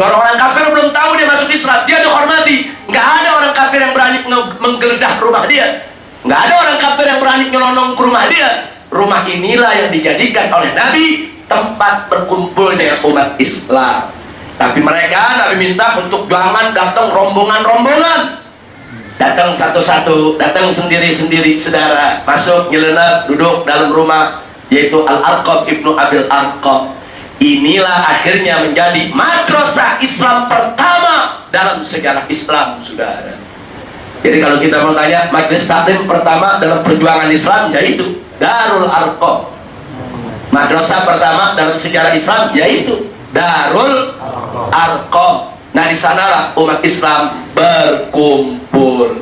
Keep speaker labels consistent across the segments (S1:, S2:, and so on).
S1: Tapi orang-orang kafir belum tahu dia masuk Islam, dia dihormati. Nggak ada orang kafir yang berani menggeledah rumah dia. Nggak ada orang kafir yang berani nyelonong ke rumah dia. Rumah inilah yang dijadikan oleh Nabi tempat berkumpulnya umat Islam. Tapi mereka, Nabi minta untuk jangan datang rombongan-rombongan. Datang satu-satu, datang sendiri-sendiri, saudara. Masuk, nyelenap, duduk dalam rumah, yaitu Al-Arqam ibnu Abil Arqam. Inilah akhirnya menjadi madrasah Islam pertama dalam sejarah Islam, saudara. Jadi kalau kita mau tanya, majelis taklim pertama dalam perjuangan Islam yaitu Darul Arqam. Madrasah pertama dalam sejarah Islam yaitu Darul Arqam. Nah, di sanalah umat Islam berkumpul.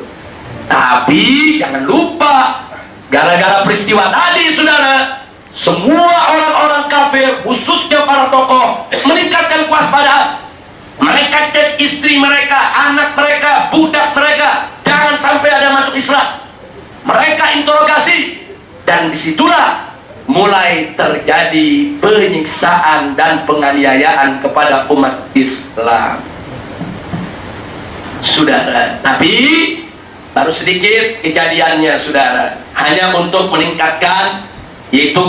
S1: Tapi jangan lupa, gara-gara peristiwa tadi, saudara, semua orang-orang kafir, khususnya para tokoh, meningkatkan kewaspadaan. Mereka cek istri mereka, anak mereka, budak mereka, jangan sampai ada masuk Islam. Mereka interogasi, dan disitulah mulai terjadi penyiksaan dan penganiayaan kepada umat Islam, saudara. Tapi baru sedikit kejadiannya, saudara, hanya untuk meningkatkan, yaitu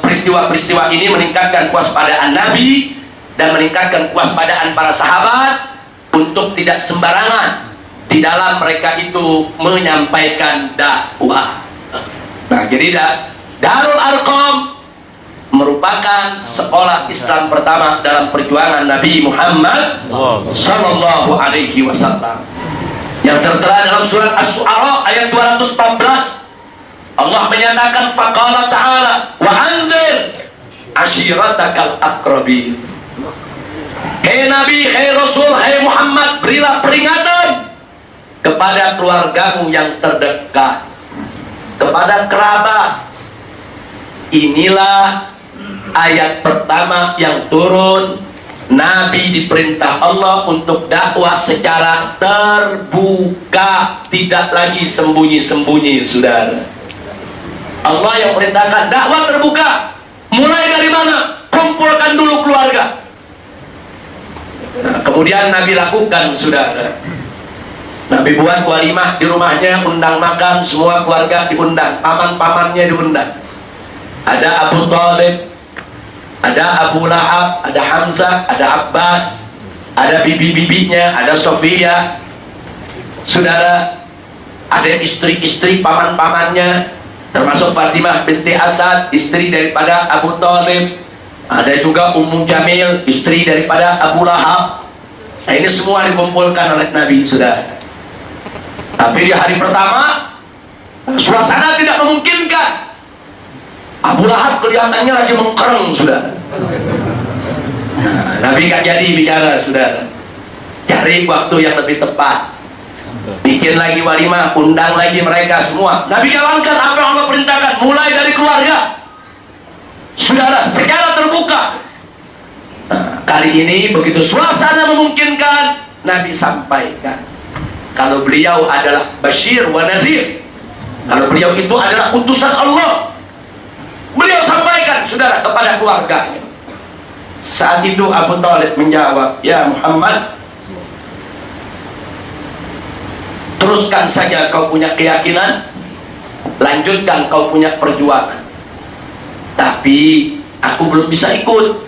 S1: peristiwa-peristiwa ini meningkatkan kewaspadaan Nabi dan meningkatkan kewaspadaan para sahabat untuk tidak sembarangan di dalam mereka itu menyampaikan dakwah. Nah, jadi Darul Arqam merupakan sekolah Islam pertama dalam perjuangan Nabi Muhammad Sallallahu Alaihi Wasallam, yang tertera dalam surat Asy-Syu'ara ayat 214. Allah menyatakan, faqala ta'ala wa anzir ashiratakal aqrabin. Hei Nabi, hei Rasul, hei Muhammad, berilah peringatan kepada keluargamu yang terdekat, kepada kerabat. Inilah ayat pertama yang turun. Nabi diperintah Allah untuk dakwah secara terbuka, tidak lagi sembunyi-sembunyi, saudara. Allah yang perintahkan dakwah terbuka. Mulai dari mana? Kumpulkan dulu keluarga. Nah, kemudian Nabi lakukan, saudara. Nabi buat walimah di rumahnya, undang makan, semua keluarga diundang, paman-pamannya diundang. Ada Abu Thalib, ada Abu Lahab, ada Hamzah, ada Abbas, ada bibi-bibinya, ada Sofia, saudara. Ada istri-istri paman-pamannya, termasuk Fatimah binti Asad, istri daripada Abu Thalib. Ada juga Ummu Jamil, istri daripada Abu Lahab. Nah, ini semua dikumpulkan oleh Nabi, saudara. Tapi di hari pertama suasana tidak memungkinkan. Abu Lahab kelihatannya lagi mengkereng, saudara. Nah, Nabi gak jadi bicara, saudara. Cari waktu yang lebih tepat, bikin lagi walimah, undang lagi mereka semua. Nabi jalankan apa yang Allah perintahkan, mulai dari keluarga, saudara, secara terbuka. Nah, kali ini begitu suasana memungkinkan, Nabi sampaikan kalau beliau adalah Bashir wa Nadhir, kalau beliau itu adalah utusan Allah. Beliau sampaikan, saudara, kepada keluarganya. Saat itu Abu Thalib menjawab, ya Muhammad, teruskan saja kau punya keyakinan, lanjutkan kau punya perjuangan. Tapi aku belum bisa ikut.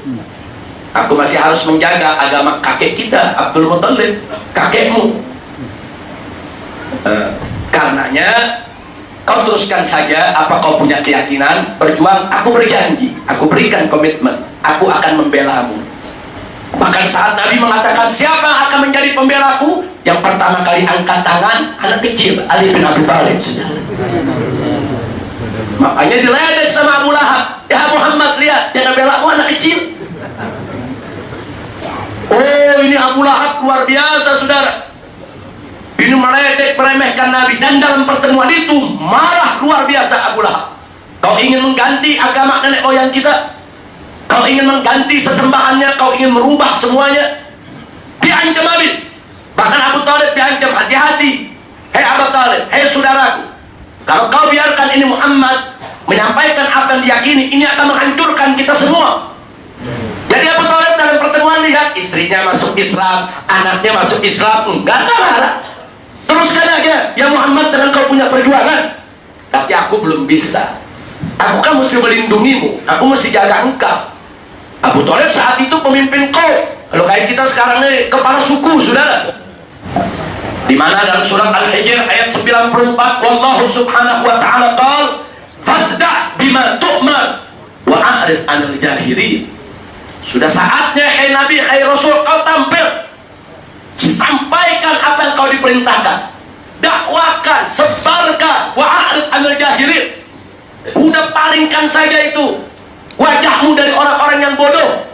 S1: Aku masih harus menjaga agama kakek kita, Abdul Muthalib, kakekmu. Karenanya kau teruskan saja apa kau punya keyakinan, berjuang. Aku berjanji, aku berikan komitmen, aku akan membelamu. Bahkan saat Nabi mengatakan siapa yang akan menjadi pembelaku, yang pertama kali angkat tangan anak kecil, Ali bin Abi Thalib. Makanya diledek sama Abu Lahab, ya Muhammad, lihat yang belamu anak kecil. Oh, ini Abu Lahab luar biasa, saudara. Ini meledek, meremehkan Nabi. Dan dalam pertemuan itu marah luar biasa Abu Lahab. Kau ingin mengganti agama nenek moyang kita? Kau ingin mengganti sesembahannya? Kau ingin merubah semuanya? Diancam habis. Bahkan Abu Thalib diancam, hati-hati, hei Abu Thalib, hei saudaraku, kalau kau biarkan ini Muhammad menyampaikan apa yang diyakini, ini akan menghancurkan kita semua. Jadi Abu Thalib dalam pertemuan lihat istrinya masuk Islam, anaknya masuk Islam, enggak marah. Teruskan aja, ya Muhammad, dengan kau punya perjuangan. Tapi aku belum bisa. Aku kan mesti melindungimu, aku mesti jaga engkau. Abu Thalib saat itu pemimpin kau. Kalau kayak kita sekarang nih, kepala suku, saudara. Di mana dalam surat Al-Hijr ayat 94, wallahu subhanahu wa ta'ala qala fasda' bima tu'mar wa a'rid 'anil jahilin. Sudah saatnya, hai Nabi, hai Rasul, kau tampil, sampaikan apa yang kau diperintahkan, dakwakan, sebarkan, wa'arid 'anil jahilin. Udah palingkan saja itu wajahmu dari orang-orang yang bodoh.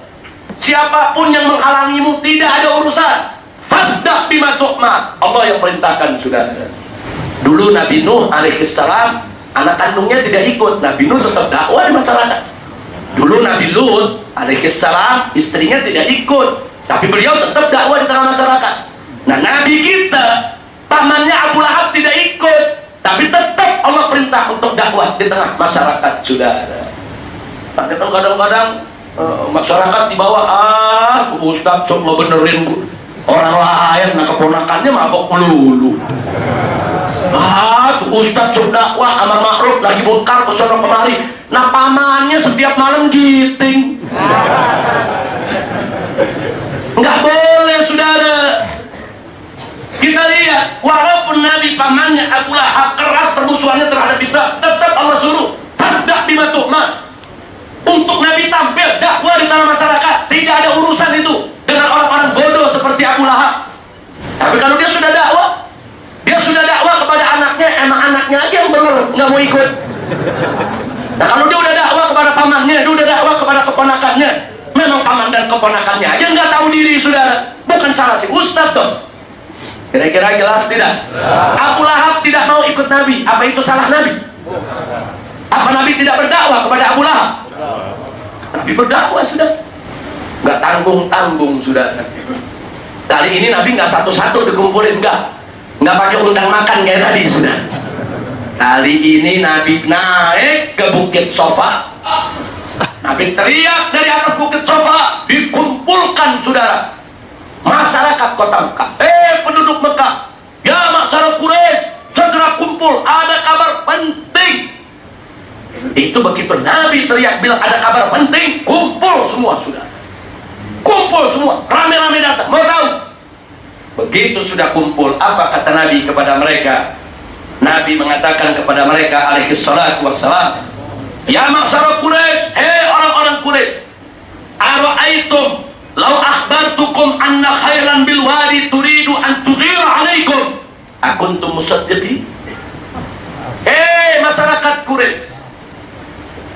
S1: Siapapun yang menghalangimu, tidak ada urusan. Fasda' bima tu'mar. Allah yang perintahkan, sudah. Dulu Nabi Nuh alaihissalam, anak kandungnya tidak ikut. Nabi Nuh tetap dakwah di masyarakat. Dulu Nabi Lut alaihissalam, istrinya tidak ikut, tapi beliau tetap dakwah di tengah masyarakat. Nah, Nabi kita, pamannya Abu Lahab tidak ikut, tapi tetap Allah perintah untuk dakwah di tengah masyarakat, saudara. Tapi kan kadang-kadang masyarakat di bawah, Ustaz coba benerin orang lain, nah keponakannya mabok melulu. Ustaz coba dakwah amar ma'ruf lagi bongkar ke sono kemari, nah pamannya setiap malam giting. Nggak boleh, saudara. Kita lihat, walaupun Nabi pamannya Abu Lahab keras permusuhannya terhadap Islam, tetap Allah suruh fasda' bima tu'mar. Untuk Nabi tampil dakwah di tengah masyarakat, tidak ada urusan itu dengan orang-orang bodoh seperti Abu Lahab. Tapi kalau dia sudah dakwah kepada anaknya, emang anaknya aja yang benar nggak mau ikut. Nah, kalau dia udah dakwah kepada pamannya, dia udah dakwah kepada keponakannya, memang paman dan keponakannya aja nggak tahu diri, saudara. Bukan salah si Ustadz dong. Kira-kira jelas tidak? Abu Lahab tidak mau ikut Nabi, apa itu salah Nabi? Apa Nabi tidak berdakwah kepada Abu Lahab? Nabi berdakwah, sudah. Nggak tanggung-tanggung, sudah. Kali ini Nabi nggak satu-satu dikumpulin, nggak pakai undang makan kayak tadi, sudah. Kali ini Nabi naik ke Bukit Sofa. Nabi teriak dari atas Bukit Sofa, dikumpulkan, saudara, masyarakat kota Mekah. Penduduk Mekah, ya masyarakat Quraisy, segera kumpul, ada kabar penting. Itu begitu Nabi teriak bilang ada kabar penting, kumpul semua, sudah. Kumpul semua, rame-rame datang, mau tahu. Begitu sudah kumpul, apa kata Nabi kepada mereka? Nabi mengatakan kepada mereka alaihi salatu wassalam, ya masyarakat Quraisy, orang-orang Quraisy, ara'aitum lau akhbartukum anna khairan bil wadi turidu an tughira alaikum akuntum musaddiqin. Masyarakat Quraisy,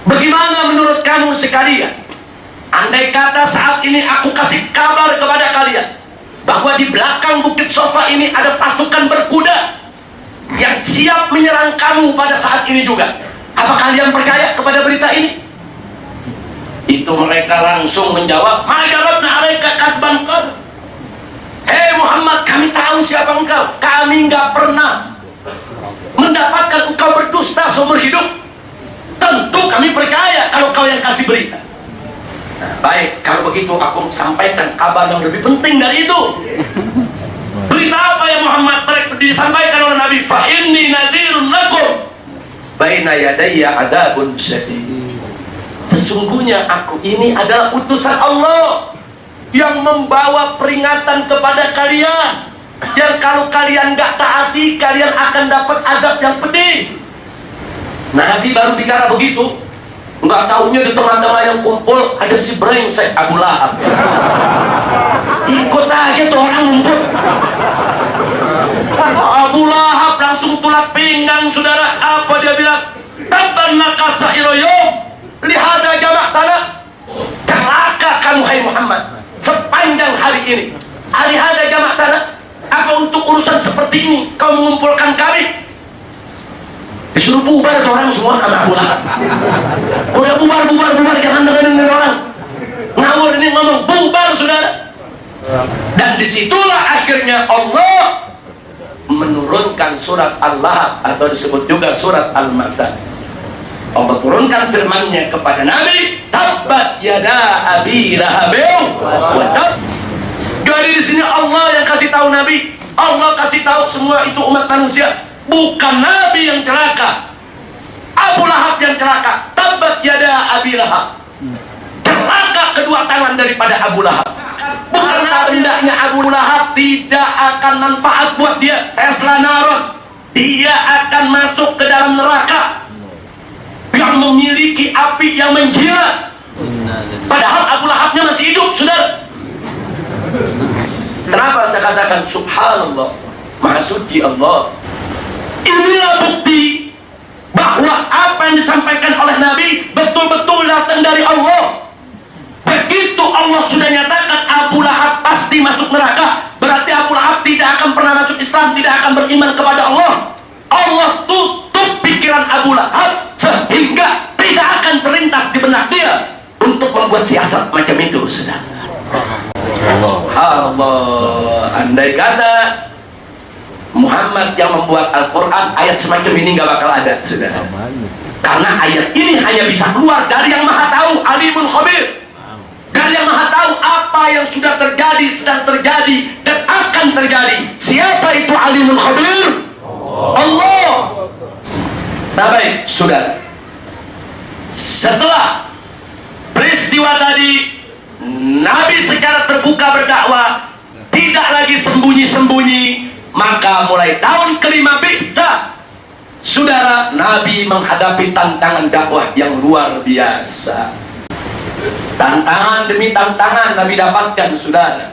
S1: bagaimana menurut kamu sekalian, andai kata saat ini aku kasih kabar kepada kalian bahwa di belakang Bukit Sofa ini ada pasukan berkuda yang siap menyerang kamu pada saat ini juga, apa kalian percaya kepada berita ini? Itu mereka langsung menjawab, ma jarabna alaika kadban qad. Muhammad, kami tahu siapa engkau, kami nggak pernah mendapatkan engkau berdusta seumur hidup. Tentu kami percaya kalau kau yang kasih berita. Nah, baik, kalau begitu aku sampaikan kabar yang lebih penting dari itu. Berita apa ya Muhammad? Mereka disampaikan oleh Nabi, fa inni nadhirun lakum baina yadayya adzabun syadid. Sesungguhnya aku ini adalah utusan Allah yang membawa peringatan kepada kalian, yang kalau kalian gak taati, kalian akan dapat azab yang pedih. Nabi baru bicara begitu, nggak tahunya di tengah-tengah yang kumpul ada si brengsek Abu Lahab. Ikut aja tuh orang ngumpul. Abu Lahab langsung tulak pinggang, saudara. Apa dia bilang? Tabannaka sa'iroyum lihada jamak tanah. Celaka kamu hai Muhammad sepanjang hari ini. Lihada jamak tanah. Apa untuk urusan seperti ini kau mengumpulkan kami? Disuruh bubar tuh orang semua sama Abu Lahab. Udah bubar, jangan dengerin orang ngawur ini ngomong, bubar, saudara. Dan disitulah akhirnya Allah menurunkan surat Al-Lahab atau disebut juga surat Al-Masad. Allah turunkan firman-Nya kepada Nabi, tabbat yada abi lahabin wa tab. Allah kasih tahu semua itu umat manusia. Bukan Nabi yang celaka, Abu Lahab yang celaka. Tabbat yada Abi Lahab. Celaka kedua tangan daripada Abu Lahab. Bukan hendaknya Abu Lahab tidak akan manfaat buat dia. Saya selanaron. Dia akan masuk ke dalam neraka yang memiliki api yang menjilat. Padahal Abu Lahabnya masih hidup, saudara. Kenapa saya katakan subhanallah, maha suci Allah? Inilah bukti bahwa apa yang disampaikan oleh Nabi betul-betul datang dari Allah. Begitu Allah sudah nyatakan Abu Lahab pasti masuk neraka, berarti Abu Lahab tidak akan pernah masuk Islam, tidak akan beriman kepada Allah. Allah tutup pikiran Abu Lahab sehingga tidak akan terlintas di benak dia untuk membuat siasat macam itu, saudara. Allah, andai kata Muhammad yang membuat Al-Quran, ayat semacam ini nggak bakal ada, saudara. Karena ayat ini hanya bisa keluar dari yang maha tahu, Alimul Khabir. Dari yang maha tahu apa yang sudah terjadi, sedang terjadi, dan akan terjadi. Siapa itu Alimul Khabir? Allah. Nah baik, saudara. Setelah peristiwa tadi, Nabi secara terbuka berdakwah, tidak lagi sembunyi-sembunyi. Maka mulai tahun kelima Bi'tsah, saudara, Nabi menghadapi tantangan dakwah yang luar biasa. Tantangan demi tantangan Nabi dapatkan, saudara.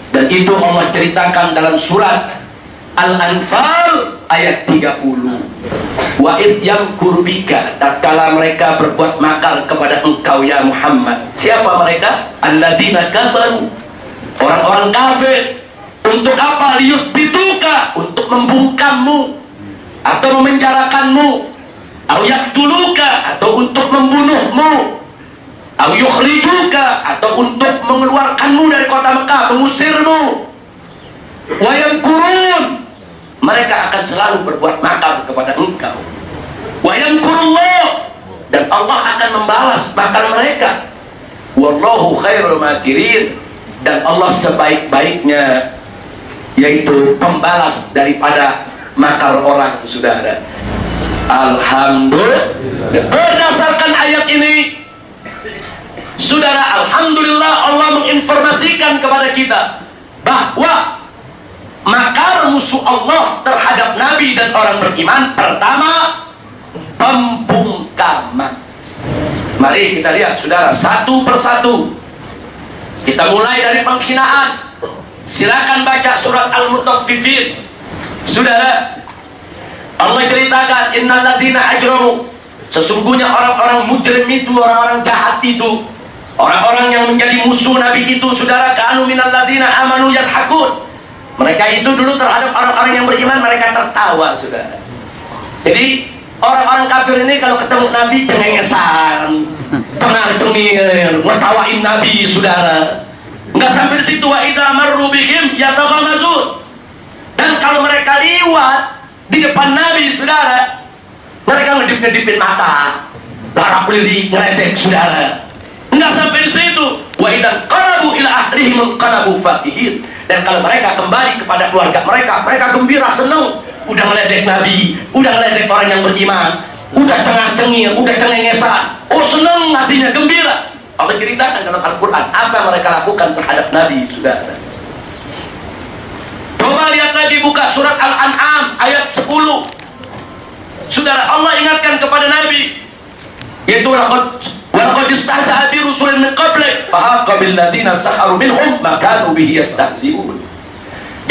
S1: Dan itu Allah ceritakan dalam surat Al-Anfal ayat 30. Wa idh yamkuru bika, tatkala mereka berbuat makar kepada engkau ya Muhammad. Siapa mereka? Alladzina kafaru, orang-orang kafir. Untuk apa? Liyuthbituka, untuk membungkammu atau memenjarakanmu, au yaqtuluka, atau untuk membunuhmu, au yukhrijuka, atau untuk mengeluarkanmu dari kota Mekah, mengusirmu. Wa yamkurun, mereka akan selalu berbuat makar kepada engkau. Wa yamkurullah, dan Allah akan membalas makar mereka. Wallahu khairul makirin, dan Allah sebaik-baiknya, yaitu pembalas daripada makar orang, saudara. Alhamdulillah. Berdasarkan ayat ini, saudara, alhamdulillah Allah menginformasikan kepada kita bahwa makar musuh Allah terhadap Nabi dan orang beriman, pertama, pembungkaman. Mari kita lihat, saudara, satu persatu. Kita mulai dari penghinaan. Silakan baca surat Al-Mutaffifin, saudara. Allah ceritakan, innal ladzina ajramu, sesungguhnya orang-orang mujrim itu, orang-orang jahat itu, orang-orang yang menjadi musuh Nabi itu, saudara, kanu minal ladzina amanu yadhakun. Mereka itu dulu terhadap orang-orang yang beriman mereka tertawa, saudara. Jadi orang-orang kafir ini kalau ketemu Nabi cengengesan, tengar-tengir, ngetawain Nabi, saudara. Enggak sampai di situ, wa idza marru bihim yataghamazun. Dan kalau mereka liwat di depan Nabi, saudara, mereka ngedip-ngedipin mata, larap lirik, ngeledek, saudara. Enggak sampai di situ, wa idza qarabu ila ahlihim qarabu fakihin. Dan kalau mereka kembali kepada keluarga mereka, mereka gembira, senang. Udah ngeledek Nabi, udah ngeledek orang yang beriman, udah tengah-tengir, udah cengengesan. Oh, senang hatinya, gembira. Allah ceritakan dalam Al-Quran apa yang mereka lakukan terhadap Nabi, saudara. Coba lihat lagi, buka surat Al-An'am ayat 10. Saudara, Allah ingatkan kepada Nabi, yaitu walaqad istahza'a bi rusulin min qablik fahaqqa bil ladzina sakharu minhum ma kanu bihi yastahzi'un.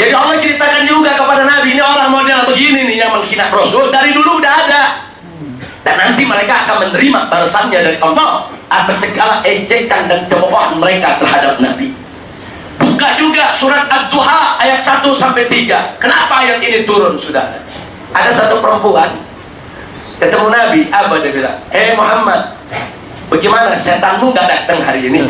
S1: Jadi Allah ceritakan juga kepada Nabi, ini orang model begini nih yang menghina Rasul, dari dulu udah ada. Dan nanti mereka akan menerima balasannya dari Allah atas segala ejekan dan cemoohan mereka terhadap Nabi. Buka juga surat Ad-Duha ayat 1-3. Kenapa ayat ini turun, saudara? Ada satu perempuan ketemu Nabi, apa dia bilang? Hei Muhammad, bagaimana setanmu gak datang hari ini?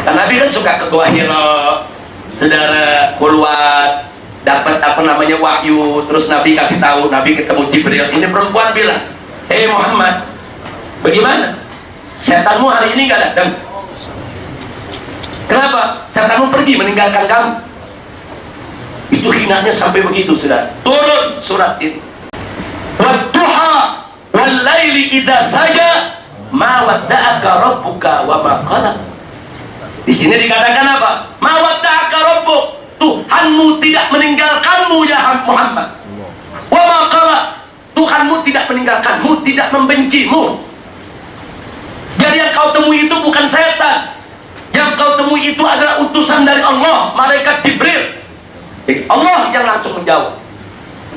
S1: Dan Nabi kan suka ke Gua Hira, saudara, keluar, dapat apa namanya wahyu. Terus Nabi kasih tahu, Nabi ketemu Jibril. Ini perempuan bilang, hei Muhammad, bagaimana setanmu hari ini gak datang? Kenapa? Setanmu pergi meninggalkan kamu. Itu hinanya sampai begitu, sudah turun surat ini. Wadduha wal laili idza saja ma wadda'aka rabbuka wa ma qala. Di sini dikatakan apa? Ma wadda'aka rabbuk, Tuhanmu tidak meninggalkanmu ya Muhammad. Wa ma qala, Tuhanmu tidak meninggalkanmu, tidak membencimu. Jadi yang kau temui itu bukan setan. Yang kau temui itu adalah utusan dari Allah, malaikat Jibril. Jadi Allah yang langsung menjawab.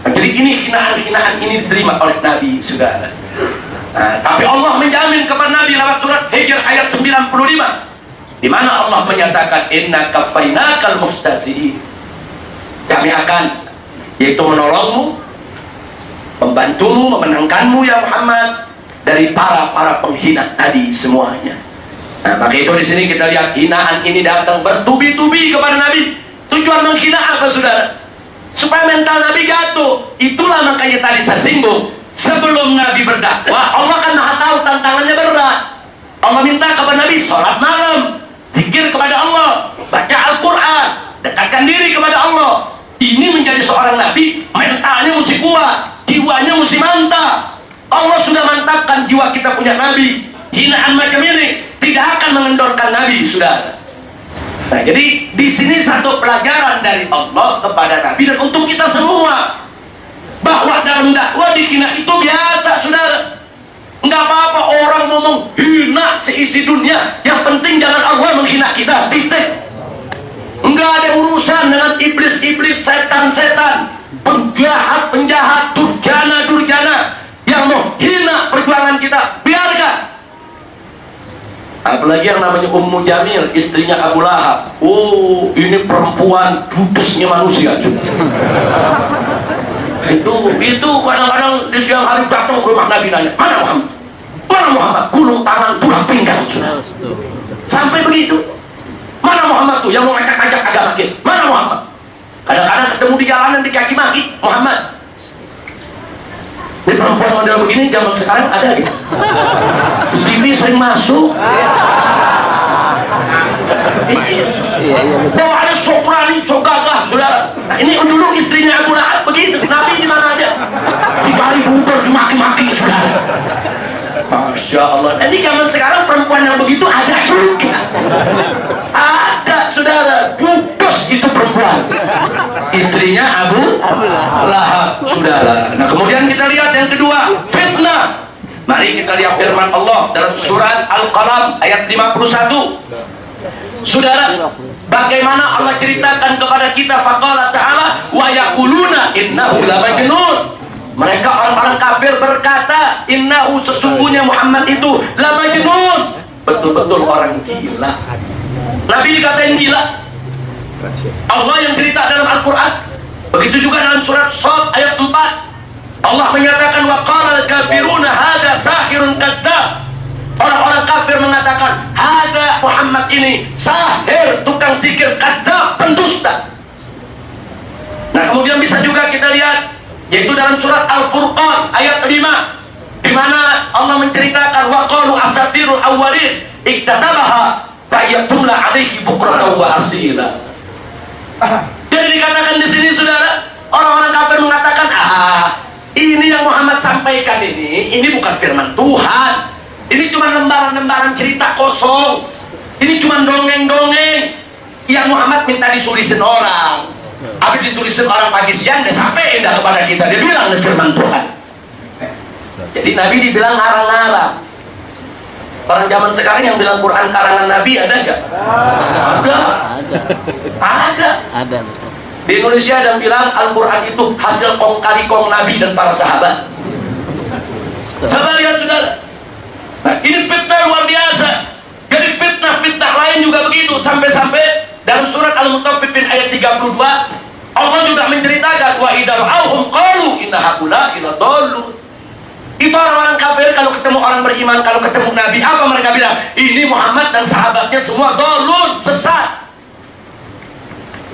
S1: Nah, jadi ini hinaan-hinaan ini diterima oleh Nabi, saudara. Nah, tapi Allah menjamin kepada Nabi lewat surat Hijr ayat 95, di mana Allah menyatakan inna kafainakal mustahzi'in. Kami akan yaitu menolongmu, membantumu, memenangkanmu ya Muhammad dari para penghina tadi semuanya. Nah, maka itu di sini kita lihat hinaan ini datang bertubi-tubi kepada Nabi. Tujuan menghina apa, saudara? Supaya mental Nabi jatuh. Itulah makanya tadi saya singgung. Sebelum Nabi berdakwah, Allah kan maha tahu tantangannya berat. Allah minta kepada Nabi sholat malam, zikir kepada Allah, baca Al-Quran, dekatkan diri kepada Allah. Ini menjadi seorang Nabi, mentalnya mesti kuat, jiwanya mesti mantap. Allah sudah mantapkan jiwa kita punya Nabi. Hinaan macam ini tidak akan mengendorkan Nabi, saudara. Nah, jadi di sini satu pelajaran dari Allah kepada Nabi dan untuk kita semua, bahwa dalam dakwah dihina itu biasa, saudara. Enggak apa-apa orang ngomong hina seisi dunia, yang penting jangan Allah menghina kita, titik. Enggak ada urusan dengan iblis-iblis, setan-setan, penjahat-penjahat, durjana-durjana yang mau hina perjuangan kita, biarkan. Apalagi yang namanya Ummu Jamil, istrinya Abu Lahab. Oh, ini perempuan judesnya manusia juga. itu kadang-kadang di siang hari datang ke rumah Nabi nanya, mana Muhammad? Mana Muhammad? Gulung tangan, tulang pinggang, sudah. Sampai begitu. Mana Muhammad tuh yang mau ngajak-ngajak agama kita? Mana Muhammad? Kadang-kadang ketemu di jalanan dikaki maki, Muhammad. Ini perempuan model begini zaman sekarang ada gitu. Di TV sering masuk. Bawaannya sok berani, sok gagah, saudara. Nah, ini dulu istrinya Abu Lahab begitu. Nabi di mana aja dikali buber, dimaki-maki, saudara. Masya Allah. Jadi zaman sekarang perempuan yang begitu ada juga. Ada, saudara. Judes itu perempuan. Istrinya Abu Lahab, saudara. Nah, kemudian kita lihat yang kedua, fitnah. Mari kita lihat firman Allah dalam surat Al-Qalam ayat 51. Saudara, bagaimana Allah ceritakan kepada kita, faqala ta'ala wa yaquluna innahu lamajnun. Mereka orang-orang kafir berkata, innahu sesungguhnya Muhammad itu lamajnun, betul-betul orang gila. Nabi dikatain gila. Allah yang cerita dalam Al-Quran. Begitu juga dalam surat Shad ayat 4, Allah menyatakan wa qala al-kafiruna hadza sahirun kadzdzab. Orang-orang kafir mengatakan hada Muhammad ini sahir, tukang zikir, kadzdzab, pendusta. Nah, kemudian bisa juga kita lihat yaitu dalam surat Al-Furqan ayat 5, di mana Allah menceritakan wa qalu asatirul awwalin iktatabaha fa yatumla alaihi bukratan wa asila. Jadi dikatakan di sini, saudara, orang-orang kafir mengatakan, ini yang Muhammad sampaikan ini bukan firman Tuhan. Ini cuma lembaran-lembaran cerita kosong. Ini cuma dongeng-dongeng yang Muhammad minta ditulisin orang. Habis ditulisin orang pagi siang, dia sampai indah kepada kita. Dia bilang itu firman Tuhan. Jadi Nabi dibilang ngarang-ngarang. Orang zaman sekarang yang bilang Quran karangan Nabi ada nggak? Ada. Di Indonesia ada yang bilang Al-Quran itu hasil kong kali kong Nabi dan para sahabat. Coba lihat, saudara. Nah, ini fitnah luar biasa. Jadi fitnah-fitnah lain juga begitu. Sampai-sampai dalam surat Al-Mutaffifin ayat 32, Allah juga menceritakan wa idza ra'awhum qalu inna haula ila dallun. Itu orang-orang kafir kalau ketemu orang beriman, kalau ketemu Nabi, apa mereka bilang? Ini Muhammad dan sahabatnya semua dallun, sesat.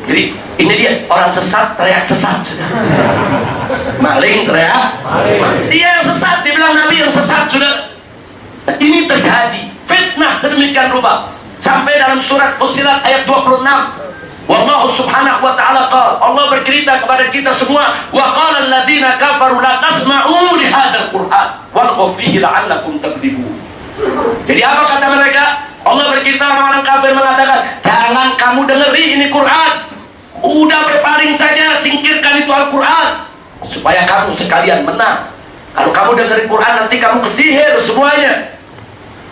S1: Jadi ini dia, orang sesat teriak sesat, sudah. Maling teriak maling. Dia yang sesat, dibilang Nabi yang sesat, sudah. Nah, ini terjadi fitnah sedemikian rupa Sampai dalam surat Fussilat ayat 26, wallahu subhanahu wa ta'ala qala, Allah bercerita kepada kita semua, wa qala alladziina kafaru la tasma'u li hadzal qur'an walghaw fihi la'allakum taghlibun. Jadi apa kata mereka? Allah bercerita, orang-orang kafir mengatakan, jangan kamu dengeri ini Quran, udah berpaling saja, singkirkan itu Al-Quran supaya kamu sekalian menang. Kalau kamu dengeri Quran nanti kamu kesihir semuanya.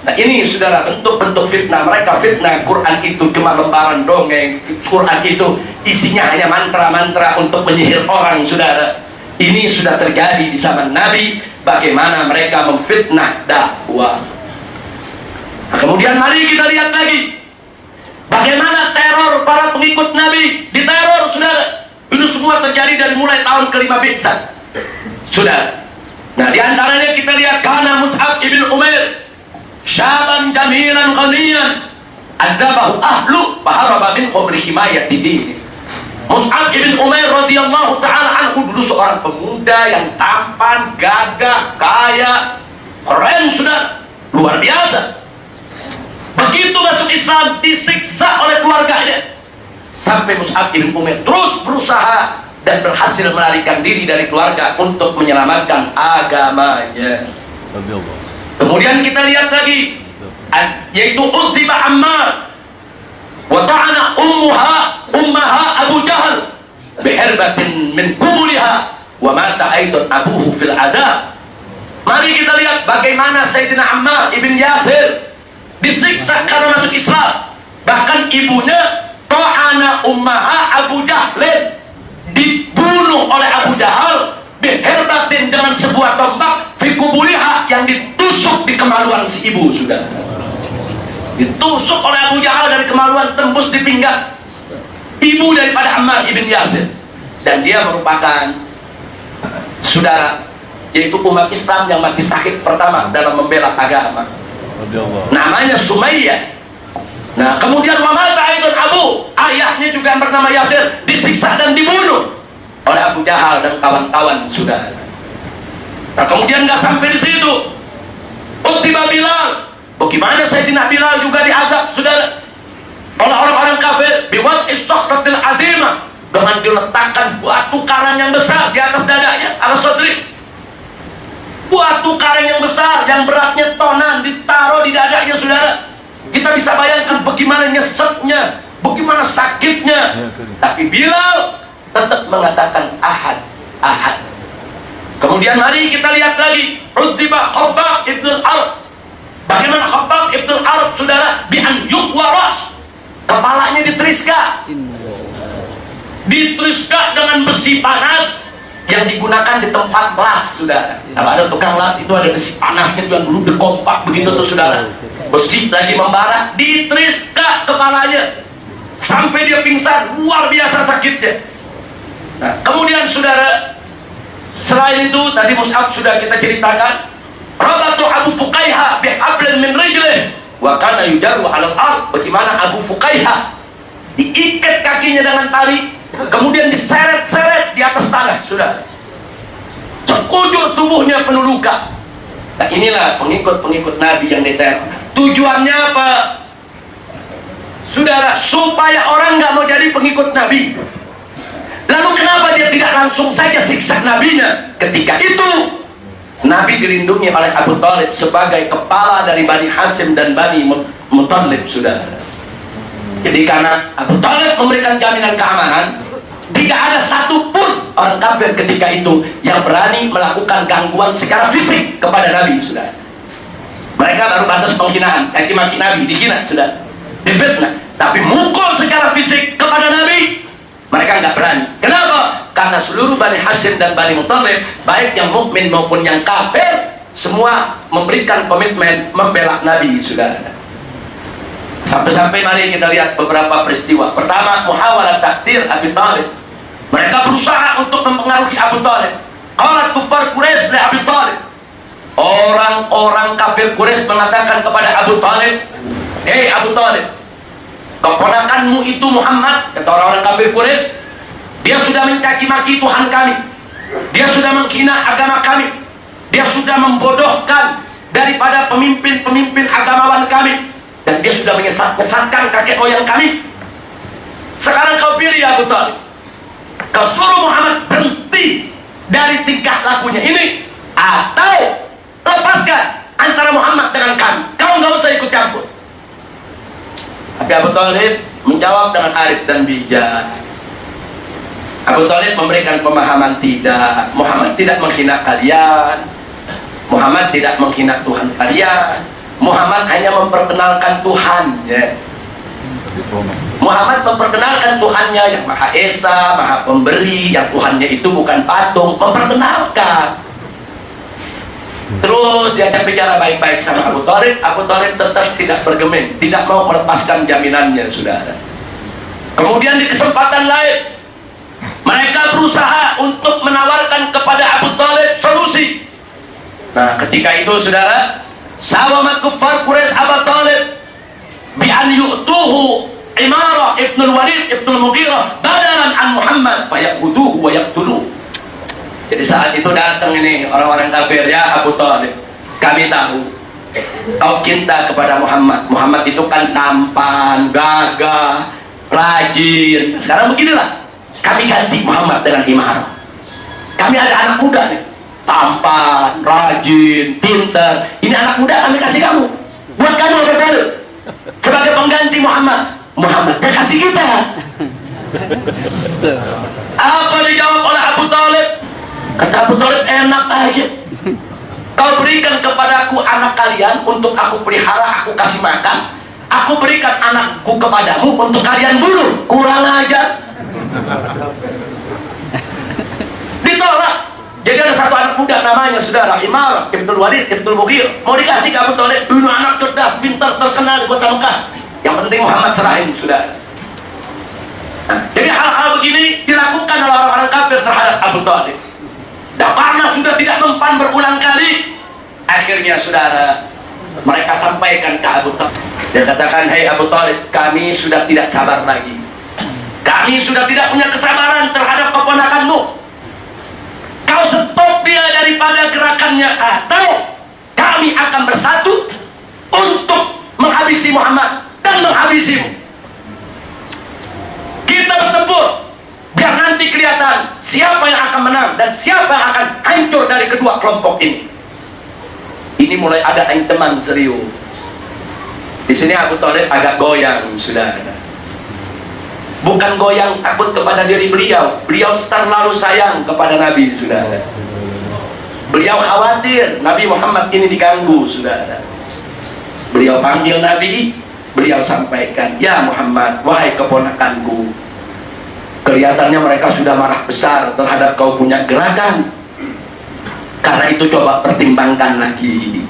S1: Nah ini saudara, bentuk-bentuk fitnah. Mereka fitnah Quran itu cuma lembaran dongeng. Quran itu isinya hanya mantra-mantra untuk menyihir orang, saudara. Ini sudah terjadi di zaman Nabi, bagaimana mereka memfitnah dakwah. Nah, kemudian mari kita lihat lagi bagaimana teror para pengikut Nabi, diteror, saudara. Ini semua terjadi dari mulai tahun ke-5 Bi'tsah, saudara. Nah di antaranya kita lihat, karena Mus'ab ibn Umair syaban jamilan ghaniyan adzabahu ahlu faharaba minhum lihimayati dini. Mus'ab ibn Umair radhiyallahu ta'ala anhu dulu seorang pemuda yang tampan, gagah, kaya, keren, sudah luar biasa. Begitu masuk Islam disiksa oleh keluarganya, sampai Mus'ab ibn Umair terus berusaha dan berhasil melarikan diri dari keluarga untuk menyelamatkan agamanya. Kemudian kita lihat lagi, yaitu Uthba Ammar wa ta'ana ummaha Abu Jahal bihirbatin min kubuliha wa mata aidan abuhu fil adab. Mari kita lihat bagaimana Sayyidina Ammar ibn Yasir disiksa karena masuk Islam. Bahkan ibunya ta'ana ummaha Abu Jahal, dibunuh oleh Abu Jahal biherbatin dengan sebuah tombak fikubuliha, yang ditusuk di kemaluan si ibu, sudah ditusuk oleh Abu Jahal dari kemaluan, tembus di pinggang ibu daripada Ammar ibn Yasir. Dan dia merupakan, saudara, yaitu umat Islam yang mati syahid pertama dalam membela agama, namanya Sumayyah. Nah kemudian wamata aidun abu, ayahnya juga yang bernama Yasir disiksa dan dibunuh oleh Abu Jahal dan kawan-kawan, saudara. Nah kemudian nggak sampai di situ, Utbah Bilal, bagaimana Sayyidina Bilal juga diazab, saudara, oleh orang-orang kafir biwad'is sakhratil azimah, dengan diletakkan batu karang yang besar di atas dadanya, ala sadri. Batu karang yang besar yang beratnya tonan ditaruh di dadanya, saudara. Kita bisa bayangkan bagaimana nyeseknya, bagaimana sakitnya. Tapi Bilal tetap mengatakan ahad, ahad. Kemudian mari kita lihat lagi Uthba Khabbab ibn al-Arab. Bagaimana Khabbab ibn al-Arab, saudara, bi'an yukwaras, kepalanya diteriska dengan besi panas yang digunakan di tempat las, saudara. Kalau ada tukang las itu ada besi panasnya yang dulu dekompak begitu tuh, saudara. Besi lagi membara, diteriska kepalanya sampai dia pingsan, luar biasa sakitnya. Nah, kemudian saudara, selain itu tadi Mus'ab sudah kita ceritakan, rabatu Abu Fuqaiha bihablin min rijlih wa kana yujarru 'ala al-ard. Bagaimana Abu Fuqaiha diikat kakinya dengan tali, kemudian diseret-seret di atas tanah, saudara. Sekujur tubuhnya penuh luka. Nah inilah pengikut-pengikut Nabi yang diteror. Tujuannya apa, saudara? Supaya orang nggak mau jadi pengikut Nabi. Lalu kenapa dia tidak langsung saja siksa nabinya? Ketika itu Nabi dilindungi oleh Abu Thalib sebagai kepala dari Bani Hashim dan Bani Muttalib, saudara. Jadi karena Abu Thalib memberikan jaminan keamanan, tidak ada satupun orang kafir ketika itu yang berani melakukan gangguan secara fisik kepada Nabi, saudara. Mereka baru batas penghinaan, caci-maki Nabi, dihina, sudah, difitnah. Tapi mukul secara fisik kepada Nabi, mereka nggak berani. Kenapa? Karena seluruh Bani Hashim dan Bani Muttalib, baik yang mukmin maupun yang kafir, semua memberikan komitmen membela Nabi, saudara. Sampai-sampai mari kita lihat beberapa peristiwa. Pertama, muhawalah takfir Abi Thalib. Mereka berusaha untuk mempengaruhi Abu Thalib. Qalat kuffar Quraisy li Abi Thalib. Orang-orang kafir Quraisy mengatakan kepada Abu Thalib, "Hei Abu Thalib, keponakanmu itu Muhammad," kata orang-orang kafir Quraisy, "dia sudah mencaci-maki Tuhan kami. Dia sudah menghina agama kami. Dia sudah membodohkan daripada pemimpin-pemimpin agamawan kami. dan dia sudah menyesatkan kakek moyang kami. Sekarang kau pilih ya Abu Thalib, kau suruh Muhammad berhenti dari tingkah lakunya ini, atau lepaskan antara Muhammad dengan kami, kau nggak usah ikut campur. Tapi Abu Thalib menjawab dengan arif dan bijak. Abu Thalib memberikan pemahaman, tidak, Muhammad tidak menghina kalian, Muhammad tidak menghina Tuhan kalian, Muhammad hanya memperkenalkan Tuhannya. Muhammad memperkenalkan Tuhannya yang Maha Esa, Maha Pemberi, yang Tuhannya itu bukan patung, memperkenalkan. Terus diajak bicara baik-baik sama Abu Thalib. Abu Thalib tetap tidak bergeming, tidak mau melepaskan jaminannya, saudara. Kemudian di kesempatan lain, mereka berusaha untuk menawarkan kepada Abu Thalib solusi. Nah, ketika itu, saudara, sawamat kuffar Quraisy Abu Thalib bi an yu'tuhu Imarah ibnul Walid ibnul Mughirah badalan an Muhammad fayaquduhu wa yaqtuluhu. Jadi saat itu datang ini orang-orang kafir, ya Abu Thalib, kami tahu kau cinta kepada Muhammad. Muhammad itu kan tampan, gagah, rajin. Sekarang beginilah, kami ganti Muhammad dengan Imarah. Kami ada anak muda nih, tampan, rajin, pintar. Ini anak muda kami kasih kamu, buat kamu Abu Thalib, sebagai pengganti Muhammad. Muhammad dia kasih kita. Apa dijawab oleh Abu Thalib? Kata Abu Thalib, enak aja, kau berikan kepadaku anak kalian untuk aku pelihara, aku kasih makan. Aku berikan anakku kepadamu untuk kalian bunuh. Kurang ajar. Ditolak. Jadi ada satu anak muda namanya, saudara, Imarah ibnul Walid ibnul Mughirah, mau dikasih ke Abu Thalib. Ini anak cerdas, pintar, terkenal di kota Mekah. Yang penting Muhammad serahin, saudara. Nah, jadi hal-hal begini dilakukan oleh orang-orang kafir terhadap Abu Thalib. Dan karena sudah tidak mempan berulang kali, akhirnya, saudara, mereka sampaikan ke Abu Thalib. Dia katakan, hei Abu Thalib, kami sudah tidak sabar lagi. Kami sudah tidak punya kesabaran terhadap keponakanmu. Kau stop dia daripada gerakannya, atau kami akan bersatu untuk menghabisi Muhammad dan menghabisimu. Kita bertempur, biar nanti kelihatan siapa yang akan menang dan siapa yang akan hancur dari kedua kelompok ini. Ini mulai ada ancaman serius. Di sini Abu Thalib agak goyang, saudara. Bukan goyang takut kepada diri beliau. Beliau terlalu sayang kepada Nabi, saudara. Beliau khawatir Nabi Muhammad ini diganggu, saudara. Beliau panggil Nabi, beliau sampaikan, ya Muhammad, wahai keponakanku, kelihatannya mereka sudah marah besar terhadap kau punya gerakan. Karena itu coba pertimbangkan lagi.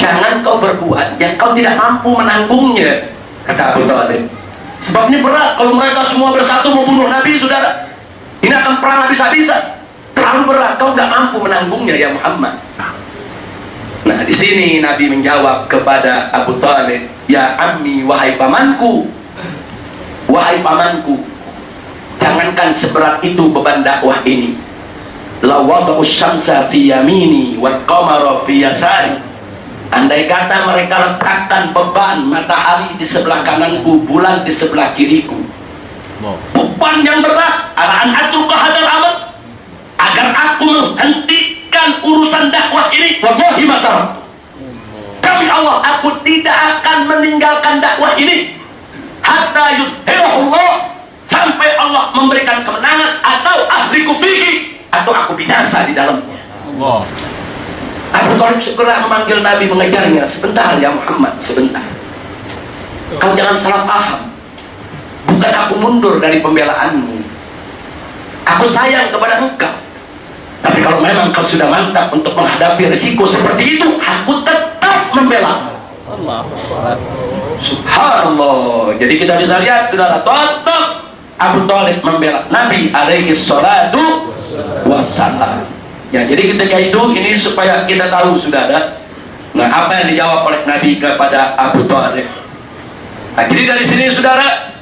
S1: Jangan kau berbuat yang kau tidak mampu menanggungnya, kata Abu Thalib. Sebab ini berat, kalau mereka semua bersatu membunuh Nabi, saudara, ini akan perang habis-habisan. Terlalu berat, kau nggak mampu menanggungnya ya Muhammad. Nah, di sini Nabi menjawab kepada Abu Thalib, ya ammi, wahai pamanku, wahai pamanku, jangankan seberat itu beban dakwah ini. La wada'u syamsa fi yamini wal qamara fi yasari. Andai kata mereka letakkan beban matahari di sebelah kananku, bulan di sebelah kiriku, beban yang berat, araan atruka hadal amal, agar aku menghentikan urusan dakwah ini, wallahi matarak, demi Allah, aku tidak akan meninggalkan dakwah ini hatta yudhirahullah, sampai Allah memberikan kemenangan, atau ahliku fihi, atau aku binasa di dalamnya. Allah. Abu Thalib segera memanggil Nabi, mengejarnya. Sebentar ya Muhammad, sebentar. Kau jangan salah paham. Bukan aku mundur dari pembelaanmu. Aku sayang kepada engkau. Tapi kalau memang kau sudah mantap untuk menghadapi risiko seperti itu, aku tetap membela. Subhanallah. Jadi kita bisa lihat, saudara, tetap Abu Thalib membela Nabi alaihi salatu wassalam. Ya, jadi ketika itu, ini supaya kita tahu, saudara, nah apa yang dijawab oleh Nabi kepada Abu Thalib. Nah, jadi dari sini, saudara,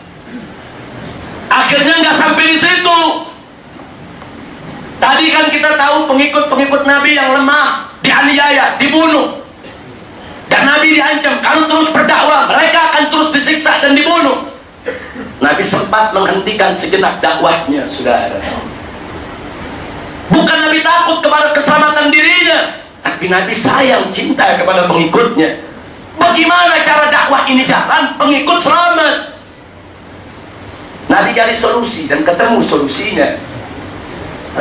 S1: akhirnya nggak sampai di situ. Tadi kan kita tahu pengikut-pengikut Nabi yang lemah dianiaya, dibunuh, dan Nabi diancam kalau terus berdakwah mereka akan terus disiksa dan dibunuh. Nabi sempat menghentikan sejenak dakwahnya, saudara. Bukan Nabi takut kepada keselamatan dirinya, tapi Nabi sayang, cinta kepada pengikutnya. Bagaimana cara dakwah ini jalan, pengikut selamat? Nabi cari solusi dan ketemu solusinya.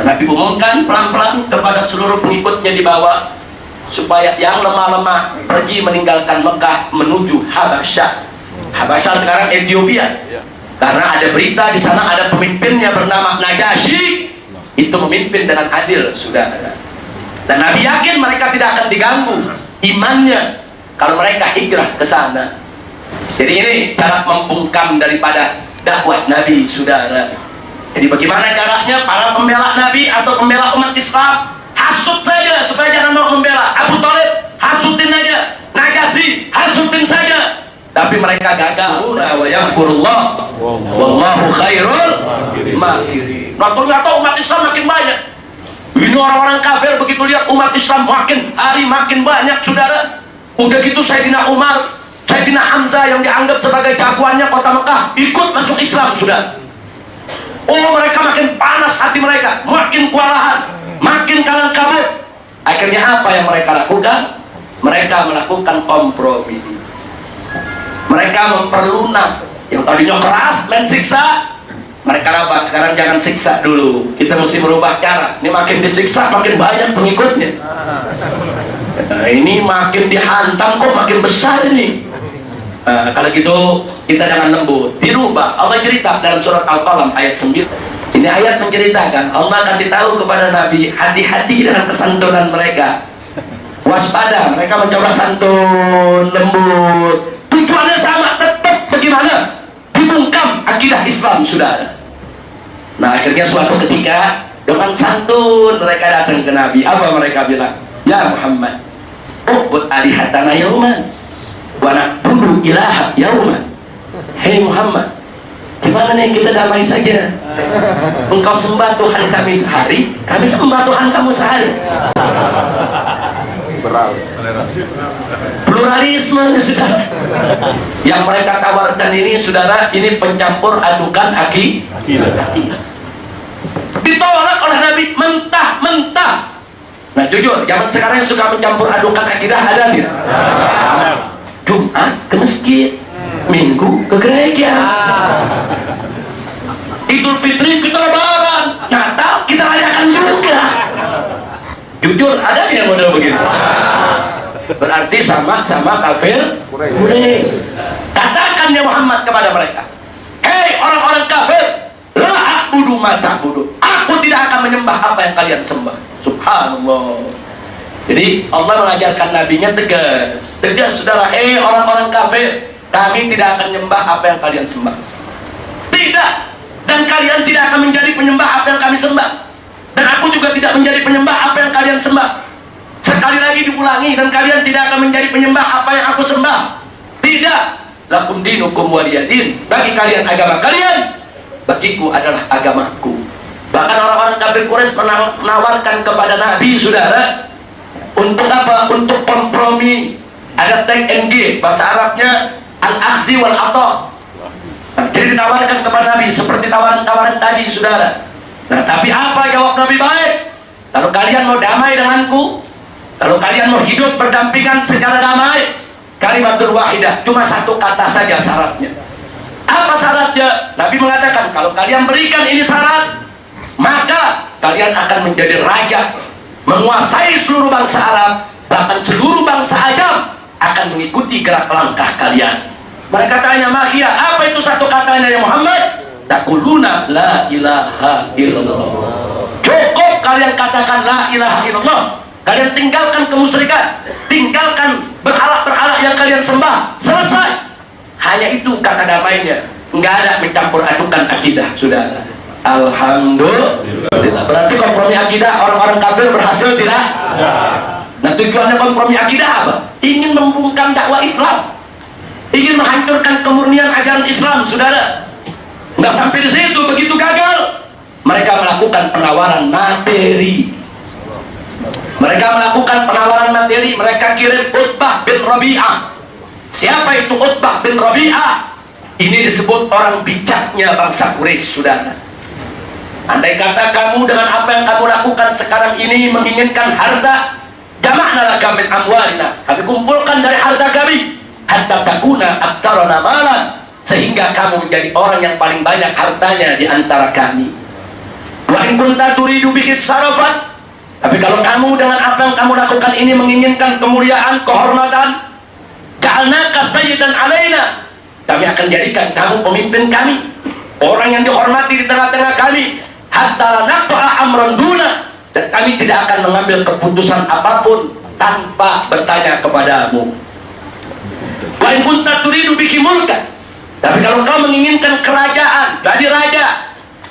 S1: Nabi umumkan pelan-pelan kepada seluruh pengikutnya di bawah, supaya yang lemah-lemah pergi meninggalkan Mekah menuju Habasyah. Habasyah sekarang Ethiopia. Karena ada berita di sana ada pemimpinnya bernama Najasyi, itu memimpin dengan adil, saudara. Dan Nabi yakin mereka tidak akan diganggu imannya kalau mereka hijrah ke sana. Jadi ini cara membungkam daripada dakwah Nabi, saudara. Jadi bagaimana caranya para pembela Nabi atau pembela umat Islam hasut saja supaya jangan mau membela Abu Thalib, hasutin aja. Najasyi, hasutin saja. Tapi mereka gagal. Wa yamkurullah wallahu khairul makirin. Nah, ternyata umat Islam makin banyak. Ini orang-orang kafir begitu lihat umat Islam makin hari makin banyak, saudara. Udah gitu Sayyidina Umar, Sayyidina Hamzah yang dianggap sebagai jagoannya kota Mekah ikut masuk Islam, sudah. Oh, mereka makin panas hati mereka, makin kewalahan, makin kalang kabut. Akhirnya apa yang mereka lakukan? Mereka melakukan kompromi. Mereka memperlunak. Yang tadinya keras, main siksa, mereka rabat, sekarang jangan siksa dulu, kita mesti merubah cara. Ini makin disiksa makin banyak pengikutnya. Nah, ini makin dihantam kok makin besar ini. Kalau gitu kita jangan lembut, dirubah. Allah cerita dalam surat Al-Qalam ayat 9. Ini ayat menceritakan Allah kasih tahu kepada Nabi, hati-hati dengan kesantunan mereka, waspada, mereka mencoba santun, lembut. Tujuannya sama, tetap bagaimana? Dibungkam akidah Islam, saudara. Nah, akhirnya suatu ketika dengan santun mereka datang ke Nabi. Apa mereka bilang? Ya Muhammad, ubud alihatana yauman wa na'budu ilaha yauman. Hei Muhammad, gimana nih kita damai saja? Engkau sembah Tuhan kami sehari, kami sembah Tuhan kamu sehari. Pluralisme, saudara. Yang mereka tawarkan ini, saudara, ini pencampur adukan akidah. Ditolak oleh Nabi mentah-mentah. Nah, jujur, zaman sekarang yang suka mencampur adukan akidah ada tidak? Jumat ke masjid, Minggu ke gereja, Idul Fitri kita lebaran, Natal kita rayakan juga. Jujur, ada yang model begitu? Berarti sama-sama kafir Quraisy. Katakan ya Muhammad kepada mereka, hei orang-orang kafir, la a'budu ma ta'budu, aku tidak akan menyembah apa yang kalian sembah. Subhanallah. Jadi Allah mengajarkan nabinya tegas, saudara, hei orang-orang kafir, kami tidak akan menyembah apa yang kalian sembah. Tidak. Dan kalian tidak akan menjadi penyembah apa yang kami sembah. Dan aku juga tidak menjadi penyembah apa yang kalian sembah. Sekali lagi diulangi, dan kalian tidak akan menjadi penyembah apa yang aku sembah. Tidak. Lakum dinukum waliyadin. Bagi kalian agama kalian, bagiku adalah agamaku. Bahkan orang-orang kafir Quraisy menawarkan kepada Nabi, saudara, untuk apa? Untuk kompromi. Ada take and give, bahasa Arabnya al-akhdi wal-ata. Nah, jadi ditawarkan kepada Nabi seperti tawaran-tawaran tadi, saudara. Nah, tapi apa jawab Nabi? Baik, kalau kalian mau damai denganku, kalau kalian mau hidup berdampingan secara damai, kalimatul wahidah, cuma satu kata saja syaratnya. Apa syaratnya? Nabi mengatakan, kalau kalian berikan ini syarat, maka kalian akan menjadi raja, menguasai seluruh bangsa Arab, bahkan seluruh bangsa Ajam akan mengikuti gerak langkah kalian. Mereka tanya, mahia, apa itu satu katanya ya Muhammad? Taquluna la ilaha illallah. Cukup kalian katakan la ilaha illallah. Kalian tinggalkan kemusyrikan, tinggalkan berhala-berhala yang kalian sembah. Selesai. Hanya itu kata damainya. Enggak ada mencampur adukan akidah, saudara. Alhamdulillah. Berarti kompromi akidah orang-orang kafir berhasil tidak? Nah, tujuannya kompromi akidah apa? Ingin membungkam dakwah Islam, ingin menghancurkan kemurnian ajaran Islam, saudara. Nggak sampai di situ, begitu gagal, mereka melakukan penawaran materi. Mereka melakukan penawaran materi, mereka kirim Utbah bin Rabi'ah. Siapa itu Utbah bin Rabi'ah? Ini disebut orang bijaknya bangsa Quraisy, saudara. Andai kata kamu dengan apa yang kamu lakukan sekarang ini menginginkan harta, jama'na laka min amwalina, kami kumpulkan dari harta kami, hatta takuna aktsarana malan, sehingga kamu menjadi orang yang paling banyak hartanya di antara kami. Wa in kunta turidu bihi sarafat, tapi kalau kamu dengan apa yang kamu lakukan ini menginginkan kemuliaan, kehormatan, ja'alnaka sayyidan alaina, kami akan jadikan kamu pemimpin kami, orang yang dihormati di tengah-tengah kami, hatta la naqta'a amran duna, dan kami tidak akan mengambil keputusan apapun tanpa bertanya kepadamu. Wa in kunta turidu bihi mulkan, tapi kalau kau menginginkan kerajaan, jadi raja,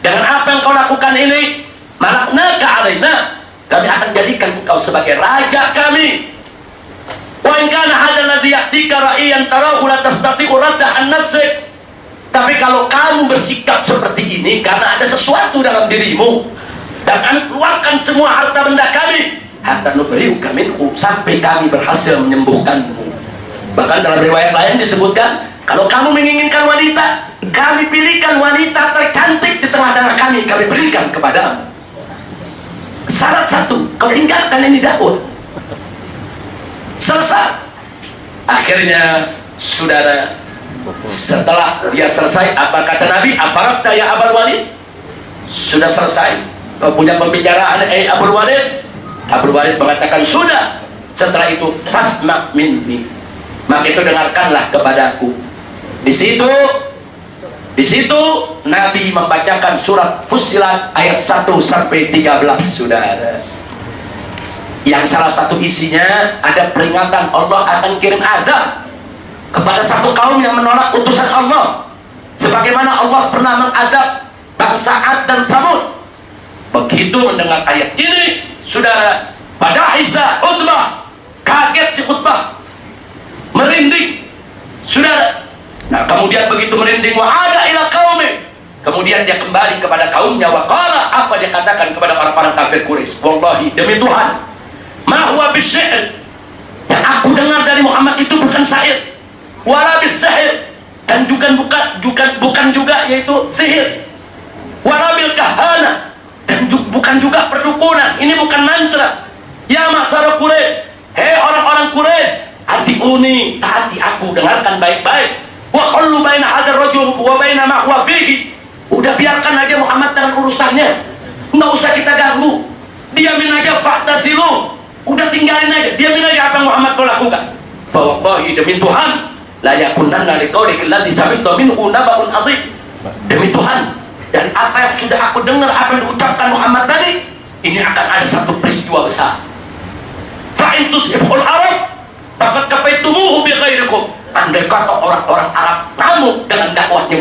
S1: dengan apa yang kau lakukan ini, malaknaka alaina, kami akan jadikan engkau sebagai raja kami. Wa in kana hadzal ladzi ya'tika ra'iyan tarahu la tastati'u radda an nafsik, tapi kalau kamu bersikap seperti ini karena ada sesuatu dalam dirimu, dan kami keluarkan semua harta benda kami, hatta nubri'uka minhu, sampai kami berhasil menyembuhkanmu. Bahkan dalam riwayat lain disebutkan, kalau kamu menginginkan wanita, kami pilihkan wanita tercantik di tengah-tengah kami berikan kepadamu. Syarat satu, kau tinggalkan ini dakwah. Selesai. Akhirnya, saudara, setelah dia selesai, apa kata Nabi? Aparakta ya Abul Walid? Sudah selesai. Kau punya pembicaraan, Abul Walid? Abul Walid mengatakan, sudah. Setelah itu, fasma' minni, maka itu dengarkanlah kepadaku. Di situ Nabi membacakan surat Fussilat ayat 1 sampai 13, saudara. Yang salah satu isinya ada peringatan Allah akan kirim azab kepada satu kaum yang menolak utusan Allah, sebagaimana Allah pernah mengadab bangsa Ad dan Tsamud. Begitu mendengar ayat ini, saudara, pada Isa Utbah, kaget si Utbah, merinding, saudara. Nah, kemudian begitu merinding, wa ada ila qaumi, kemudian dia kembali kepada kaumnya, wa qala, apa dia katakan kepada orang-orang kafir Quraisy? Wallahi, demi Tuhan, ma huwa bisy'ir, yang aku dengar dari Muhammad itu bukan syair, wala bisy'ir, dan bukan juga yaitu sihir, wala bil kahana, dan bukan juga perdukunan, ini bukan mantra. Ya masyarakat Quraisy, hei orang-orang Quraisy, atiuni, taati aku, dengarkan baik-baik. Wa khallu baina hadzal rajul wa baina ma huwa fihi, udah biarkan aja Muhammad dengan urusannya, enggak usah kita ganggu, diamin aja, fahtasilu, udah tinggalin aja, diamin aja apa yang Muhammad mau lakukan. Fa wallahi, demi Tuhan, la yakunanna liqaulika alladzi sami'tu minhu naba'un 'adzim, demi Tuhan, dari apa yang sudah aku dengar, apa yang diucapkan Muhammad tadi, ini akan ada satu peristiwa besar. Fa in tusibhul arab faqad kafaitumuhu bi ghairikum, andai kata orang-orang Arab ngamuk dengan dakwahnya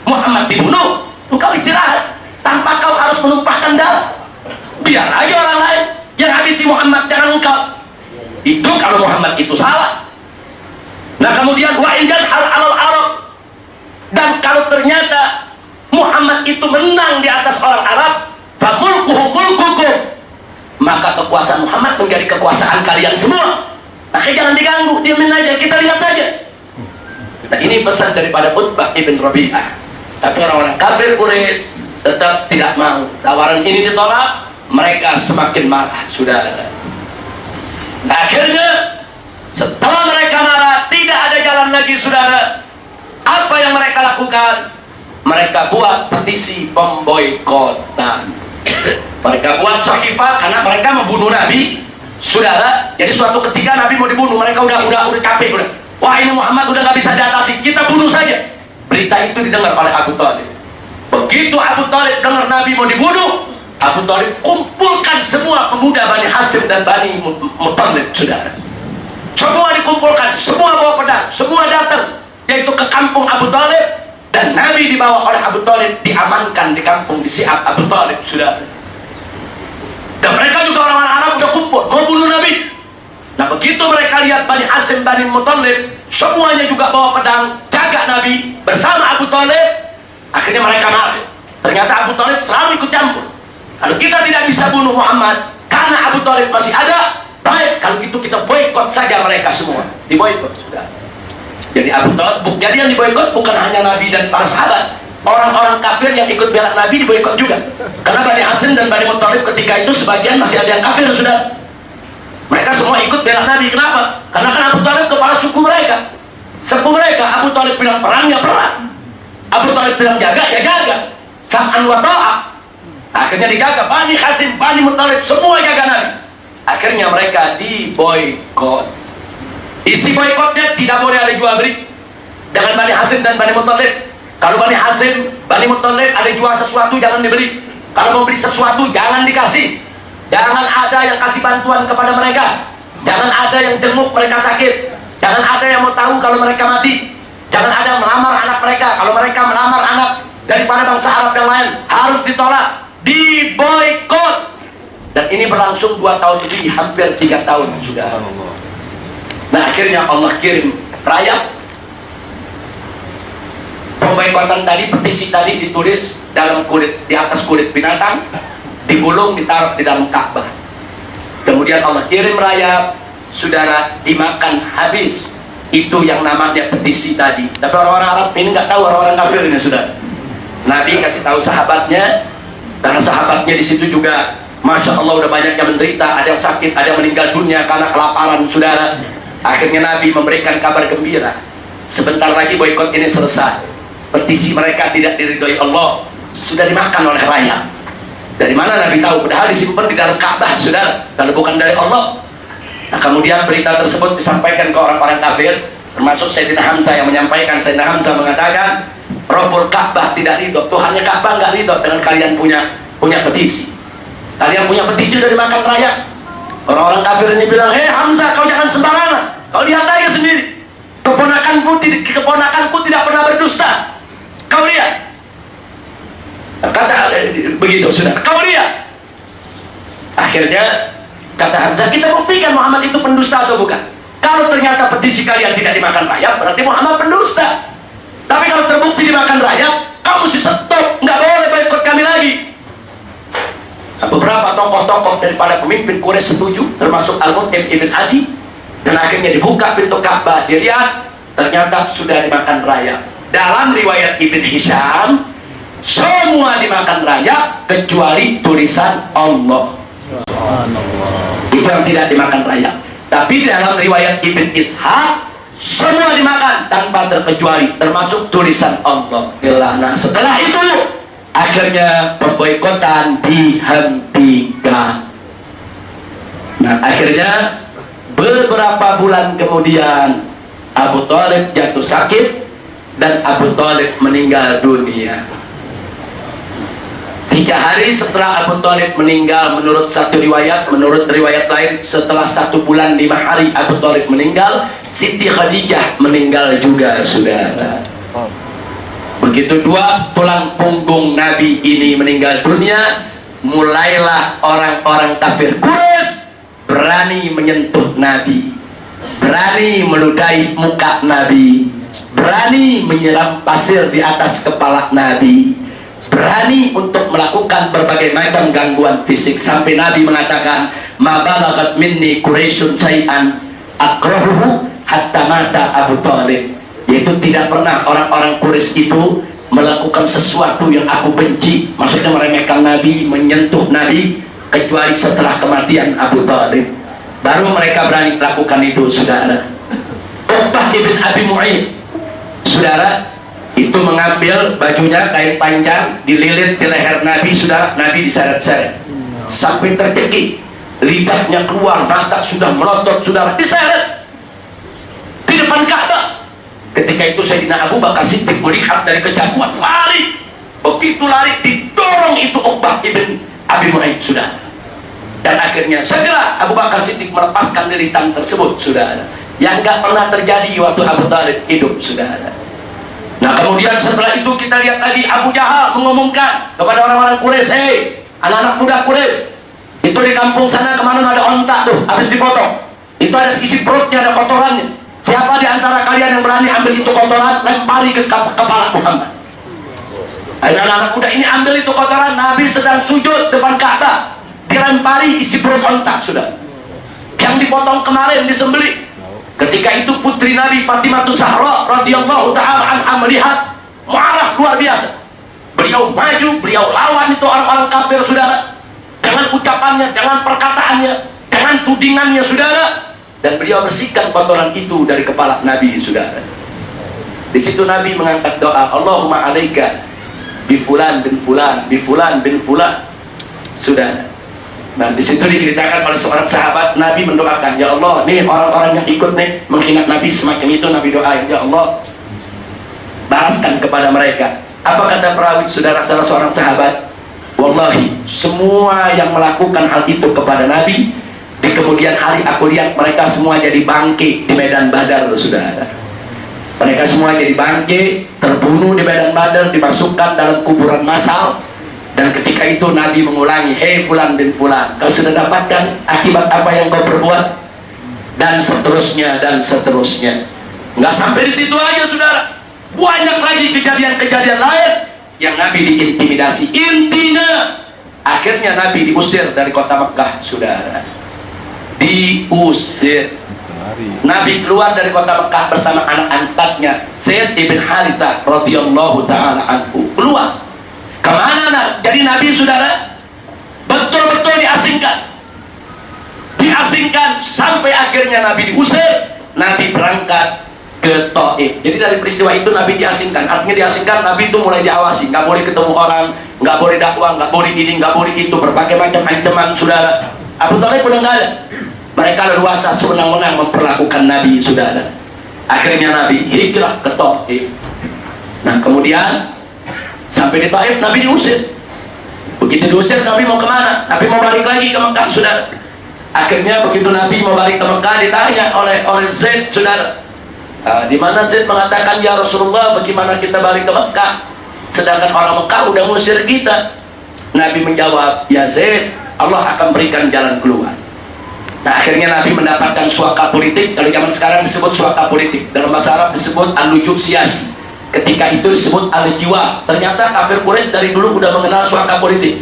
S1: Muhammad dibunuh, engkau istirahat tanpa kau harus menumpahkan darah, biar aja orang lain yang habisi Muhammad, jangan engkau. Itu kalau Muhammad itu salah. Nah, kemudian wa in jazhar alal Arab, dan kalau ternyata Muhammad itu menang di atas orang Arab, fa mulkuhu mulkukum, maka kekuasaan Muhammad menjadi kekuasaan kalian semua. Makanya jangan diganggu, diamin aja, kita lihat aja. Nah, ini pesan daripada Utbah ibn Rabi'ah. Tapi orang-orang kafir Quraisy tetap tidak mau. Tawaran ini ditolak, mereka semakin marah, saudara. Nah, akhirnya setelah mereka marah, tidak ada jalan lagi, saudara. Apa yang mereka lakukan? Mereka buat petisi pemboikotan. Mereka buat sahifah karena mereka membunuh Nabi, saudara. Jadi suatu ketika Nabi mau dibunuh, mereka udah capek, udah. Wah, ini Muhammad udah nggak bisa diatasi, kita bunuh saja. Berita itu didengar oleh Abu Thalib. Begitu Abu Thalib dengar Nabi mau dibunuh, Abu Thalib kumpulkan semua pemuda Bani Hashim dan Bani Muttalib, saudara. Semua dikumpulkan, semua bawa pedang, semua datang, yaitu ke kampung Abu Thalib. Dan Nabi dibawa oleh Abu Thalib, diamankan di kampung di Si'ab Abu Thalib, saudara. Dan mereka juga orang-orang Arab udah kumpul mau bunuh Nabi. Nah, begitu mereka lihat Bani Hashim, Bani Muttalib semuanya juga bawa pedang jaga Nabi bersama Abu Thalib, akhirnya mereka marah. Ternyata Abu Thalib selalu ikut campur. Kalau kita tidak bisa bunuh Muhammad, kalian Karena Abu Thalib masih ada, baik kalau gitu kita boikot saja mereka semua. Diboikot sudah. Jadi Abu Thalib, jadi yang diboikot bukan hanya Nabi dan para sahabat, orang-orang kafir yang ikut bela Nabi diboikot juga. Karena Bani Hashim dan Bani Muthalib ketika itu sebagian masih ada yang kafir sudah. Mereka semua ikut bela Nabi. Kenapa? Karena kan Abu Thalib kepala suku mereka. Suku mereka, Abu Thalib bilang perang ya perang, Abu Thalib bilang jaga ya jaga. Sam'an wa ta'ah. Akhirnya dijaga. Bani Hashim, Bani Muthalib semua jaga Nabi. Akhirnya mereka diboikot. Isi boikotnya tidak boleh ada jual beli dengan Bani Hashim dan Bani Muthalib. Kalau Bani Hashim, Bani Muthalib ada jual sesuatu jangan dibeli. Kalau mau beli sesuatu jangan dikasih. Jangan ada yang kasih bantuan kepada mereka. Jangan ada yang jenguk mereka sakit. Jangan ada yang mau tahu kalau mereka mati. Jangan ada yang melamar anak mereka. Kalau mereka melamar anak daripada bangsa Arab yang lain harus ditolak, diboikot. Dan ini berlangsung 2 tahun lebih, hampir 3 tahun sudah. Nah akhirnya Allah kirim rayap. Pemboikotan tadi, petisi tadi ditulis dalam kulit, di atas kulit binatang, digulung, ditaruh di dalam Ka'bah. Kemudian Allah kirim rayap, saudara, dimakan habis. Itu yang namanya petisi tadi. Tapi orang-orang Arab ini nggak tahu, orang-orang kafir ini sudah. Nabi kasih tahu sahabatnya, karena sahabatnya di situ juga, masya Allah udah banyak yang menderita, ada yang sakit, ada yang meninggal dunia karena kelaparan, saudara. Akhirnya Nabi memberikan kabar gembira, sebentar lagi boikot ini selesai. Petisi mereka tidak diridhoi Allah, sudah dimakan oleh rayap. Dari mana Nabi tahu? Padahal disimpan di dalam Ka'bah, saudara, kalau bukan dari Allah. Nah kemudian berita tersebut disampaikan ke orang-orang kafir, termasuk Sayyidina Hamzah yang menyampaikan. Sayyidina Hamzah mengatakan, Rabbul Ka'bah tidak ridho, Tuhannya Ka'bah nggak ridho dengan kalian punya petisi. Kalian punya petisi sudah dimakan rayap. Orang-orang kafir ini bilang, hei Hamzah, kau jangan sembarangan, kau lihat aja sendiri, keponakanku tidak pernah berdusta, kau lihat. Kata begitu sudah, kau lihat. Akhirnya kata Hamzah, kita buktikan Muhammad itu pendusta atau bukan. Kalau ternyata petisi kalian tidak dimakan rayap, berarti Muhammad pendusta. Tapi kalau terbukti dimakan rayap, kamu mesti stop, nggak boleh boikot kami lagi. Nah, beberapa tokoh-tokoh daripada pemimpin Quraisy setuju, termasuk Al-Mut'im ibn Adi, dan akhirnya dibuka pintu Ka'bah, dilihat ternyata sudah dimakan rayap. Dalam riwayat Ibn Hisham, semua dimakan rayap kecuali tulisan Allah. Itu yang tidak dimakan rayap. Tapi dalam riwayat Ibn Ishaq, semua dimakan tanpa terkecuali, termasuk tulisan Allah. Nah setelah itu akhirnya pemboikotan dihentikan. Nah akhirnya beberapa bulan kemudian Abu Thalib jatuh sakit dan Abu Thalib meninggal dunia. 3 hari setelah Abu Thalib meninggal, menurut satu riwayat, menurut riwayat lain setelah 1 bulan 5 hari Abu Thalib meninggal, Siti Khadijah meninggal juga, saudara. Begitu 2 tulang punggung Nabi ini meninggal dunia, mulailah orang-orang kafir Quraisy berani menyentuh Nabi, berani meludahi muka Nabi, berani menyiram pasir di atas kepala Nabi, berani untuk melakukan berbagai macam gangguan fisik, sampai Nabi mengatakan, ma balagat minni Quraisyun syai'an akrahuhu hatta mata Abu Thalib, yaitu tidak pernah orang-orang Quraisy itu melakukan sesuatu yang aku benci, maksudnya meremehkan Nabi, menyentuh Nabi, kecuali setelah kematian Abu Thalib. Baru mereka berani melakukan itu, saudara. Uqbah ibn Abi Mu'ayyid, saudara, itu mengambil bajunya, kain panjang, dililit di leher Nabi, saudara. Nabi diseret-seret sampai tercekik, lidahnya keluar, mata sudah melotot, saudara, diseret di depan Ka'bah. Ketika itu Sayyidina Abu Bakar Siddiq melihat dari kejauhan, lari. Begitu lari, didorong itu Uqbah ibn Abi Mu'ayyid, saudara. Dan akhirnya segera Abu Bakar Siddiq melepaskan lilitan tersebut, saudara, yang gak pernah terjadi waktu Abu Thalib hidup, saudara. Nah kemudian setelah itu kita lihat lagi Abu Jahal mengumumkan kepada orang-orang Quraisy, hei anak-anak muda Quraisy, itu di kampung sana kemarin ada onta tuh, habis dipotong, itu ada isi perutnya, ada kotorannya. Siapa di antara kalian yang berani ambil itu kotoran, lempari ke kepala Muhammad. Akhirnya anak-anak muda ini ambil itu kotoran. Nabi sedang sujud depan Ka'bah, dilempari isi perut onta, sudah. Yang dipotong kemarin disembelih. Ketika itu putri Nabi Fatimah Zahra radhiyallahu taala anha melihat, marah luar biasa. Beliau maju, beliau lawan itu orang-orang kafir, saudara. Dengan ucapannya, dengan perkataannya, dengan tudingannya, saudara. Dan beliau bersihkan kotoran itu dari kepala Nabi, saudara. Di situ Nabi mengangkat doa, Allahumma alaika bi fulan bin fulan, bi fulan bin fulan. Saudara. Nah, di situ diceritakan oleh seorang sahabat, Nabi mendoakan, ya Allah, nih orang-orang yang ikut nih menghina Nabi semacam itu, Nabi doain, ya Allah, balaskan kepada mereka. Apa kata perawi, saudara, salah seorang sahabat? Wallahi, semua yang melakukan hal itu kepada Nabi, di kemudian hari aku lihat mereka semua jadi bangke di medan Badar, saudara. Mereka semua jadi bangke, terbunuh di medan Badar, dimasukkan dalam kuburan massal. Dan ketika itu Nabi mengulangi, hei fulan bin fulan, kau sudah dapatkan akibat apa yang kau perbuat? Dan seterusnya, dan seterusnya. Nggak sampai di situ aja, saudara. Banyak lagi kejadian-kejadian lain yang Nabi diintimidasi. Intinya, akhirnya Nabi diusir dari kota Mekah, saudara. Diusir. Nabi keluar dari kota Mekah bersama anak angkatnya, Zaid ibn Harithah radhiyallahu taala anhu. Keluar. Kemana nak? Jadi Nabi, saudara, betul-betul diasingkan. Diasingkan sampai akhirnya Nabi diusir. Nabi berangkat ke Taif. Jadi dari peristiwa itu Nabi diasingkan. Artinya diasingkan, Nabi itu mulai diawasi. Nggak boleh ketemu orang, nggak boleh dakwah, nggak boleh ini, nggak boleh itu. Berbagai macam ancaman, saudara. Abu Thalib udah nggak ada. Mereka leluasa sewenang-wenang memperlakukan Nabi, saudara. Akhirnya Nabi hijrah ke Taif. Nah, kemudian sampai di Taif Nabi diusir. Begitu diusir, Nabi mau kemana? Nabi mau balik lagi ke Mekah, saudara. Akhirnya begitu Nabi mau balik ke Mekah, ditanya oleh Zaid, saudara. Di mana Zaid mengatakan, ya Rasulullah, bagaimana kita balik ke Mekah? Sedangkan orang Mekah udah ngusir kita. Nabi menjawab, ya Zaid, Allah akan berikan jalan keluar. Nah, akhirnya Nabi mendapatkan suaka politik. Kalau zaman sekarang disebut suaka politik, dalam bahasa Arab disebut al-lujub siyasi. Ketika itu disebut al-jiwa. Ternyata kafir Quraisy dari dulu udah mengenal suaka politik.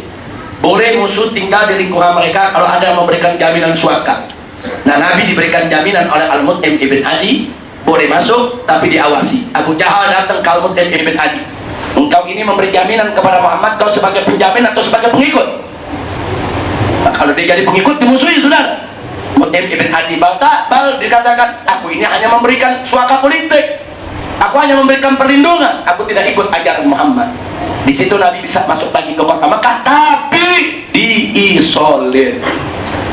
S1: Boleh musuh tinggal di lingkungan mereka kalau ada yang memberikan jaminan suaka. Nah, Nabi diberikan jaminan oleh Al-Mut'im ibn Adi, boleh masuk tapi diawasi. Abu Jahal datang ke Al-Mut'im ibn Adi, engkau ini memberi jaminan kepada Muhammad, kau sebagai penjamin atau sebagai pengikut? Nah, kalau dia jadi pengikut dimusuhi, saudara. Mut'im ibn Adi bal dikatakan, aku ini hanya memberikan suaka politik, aku hanya memberikan perlindungan, aku tidak ikut ajaran Muhammad. Di situ Nabi bisa masuk lagi ke kota Mekah, tapi diisolir.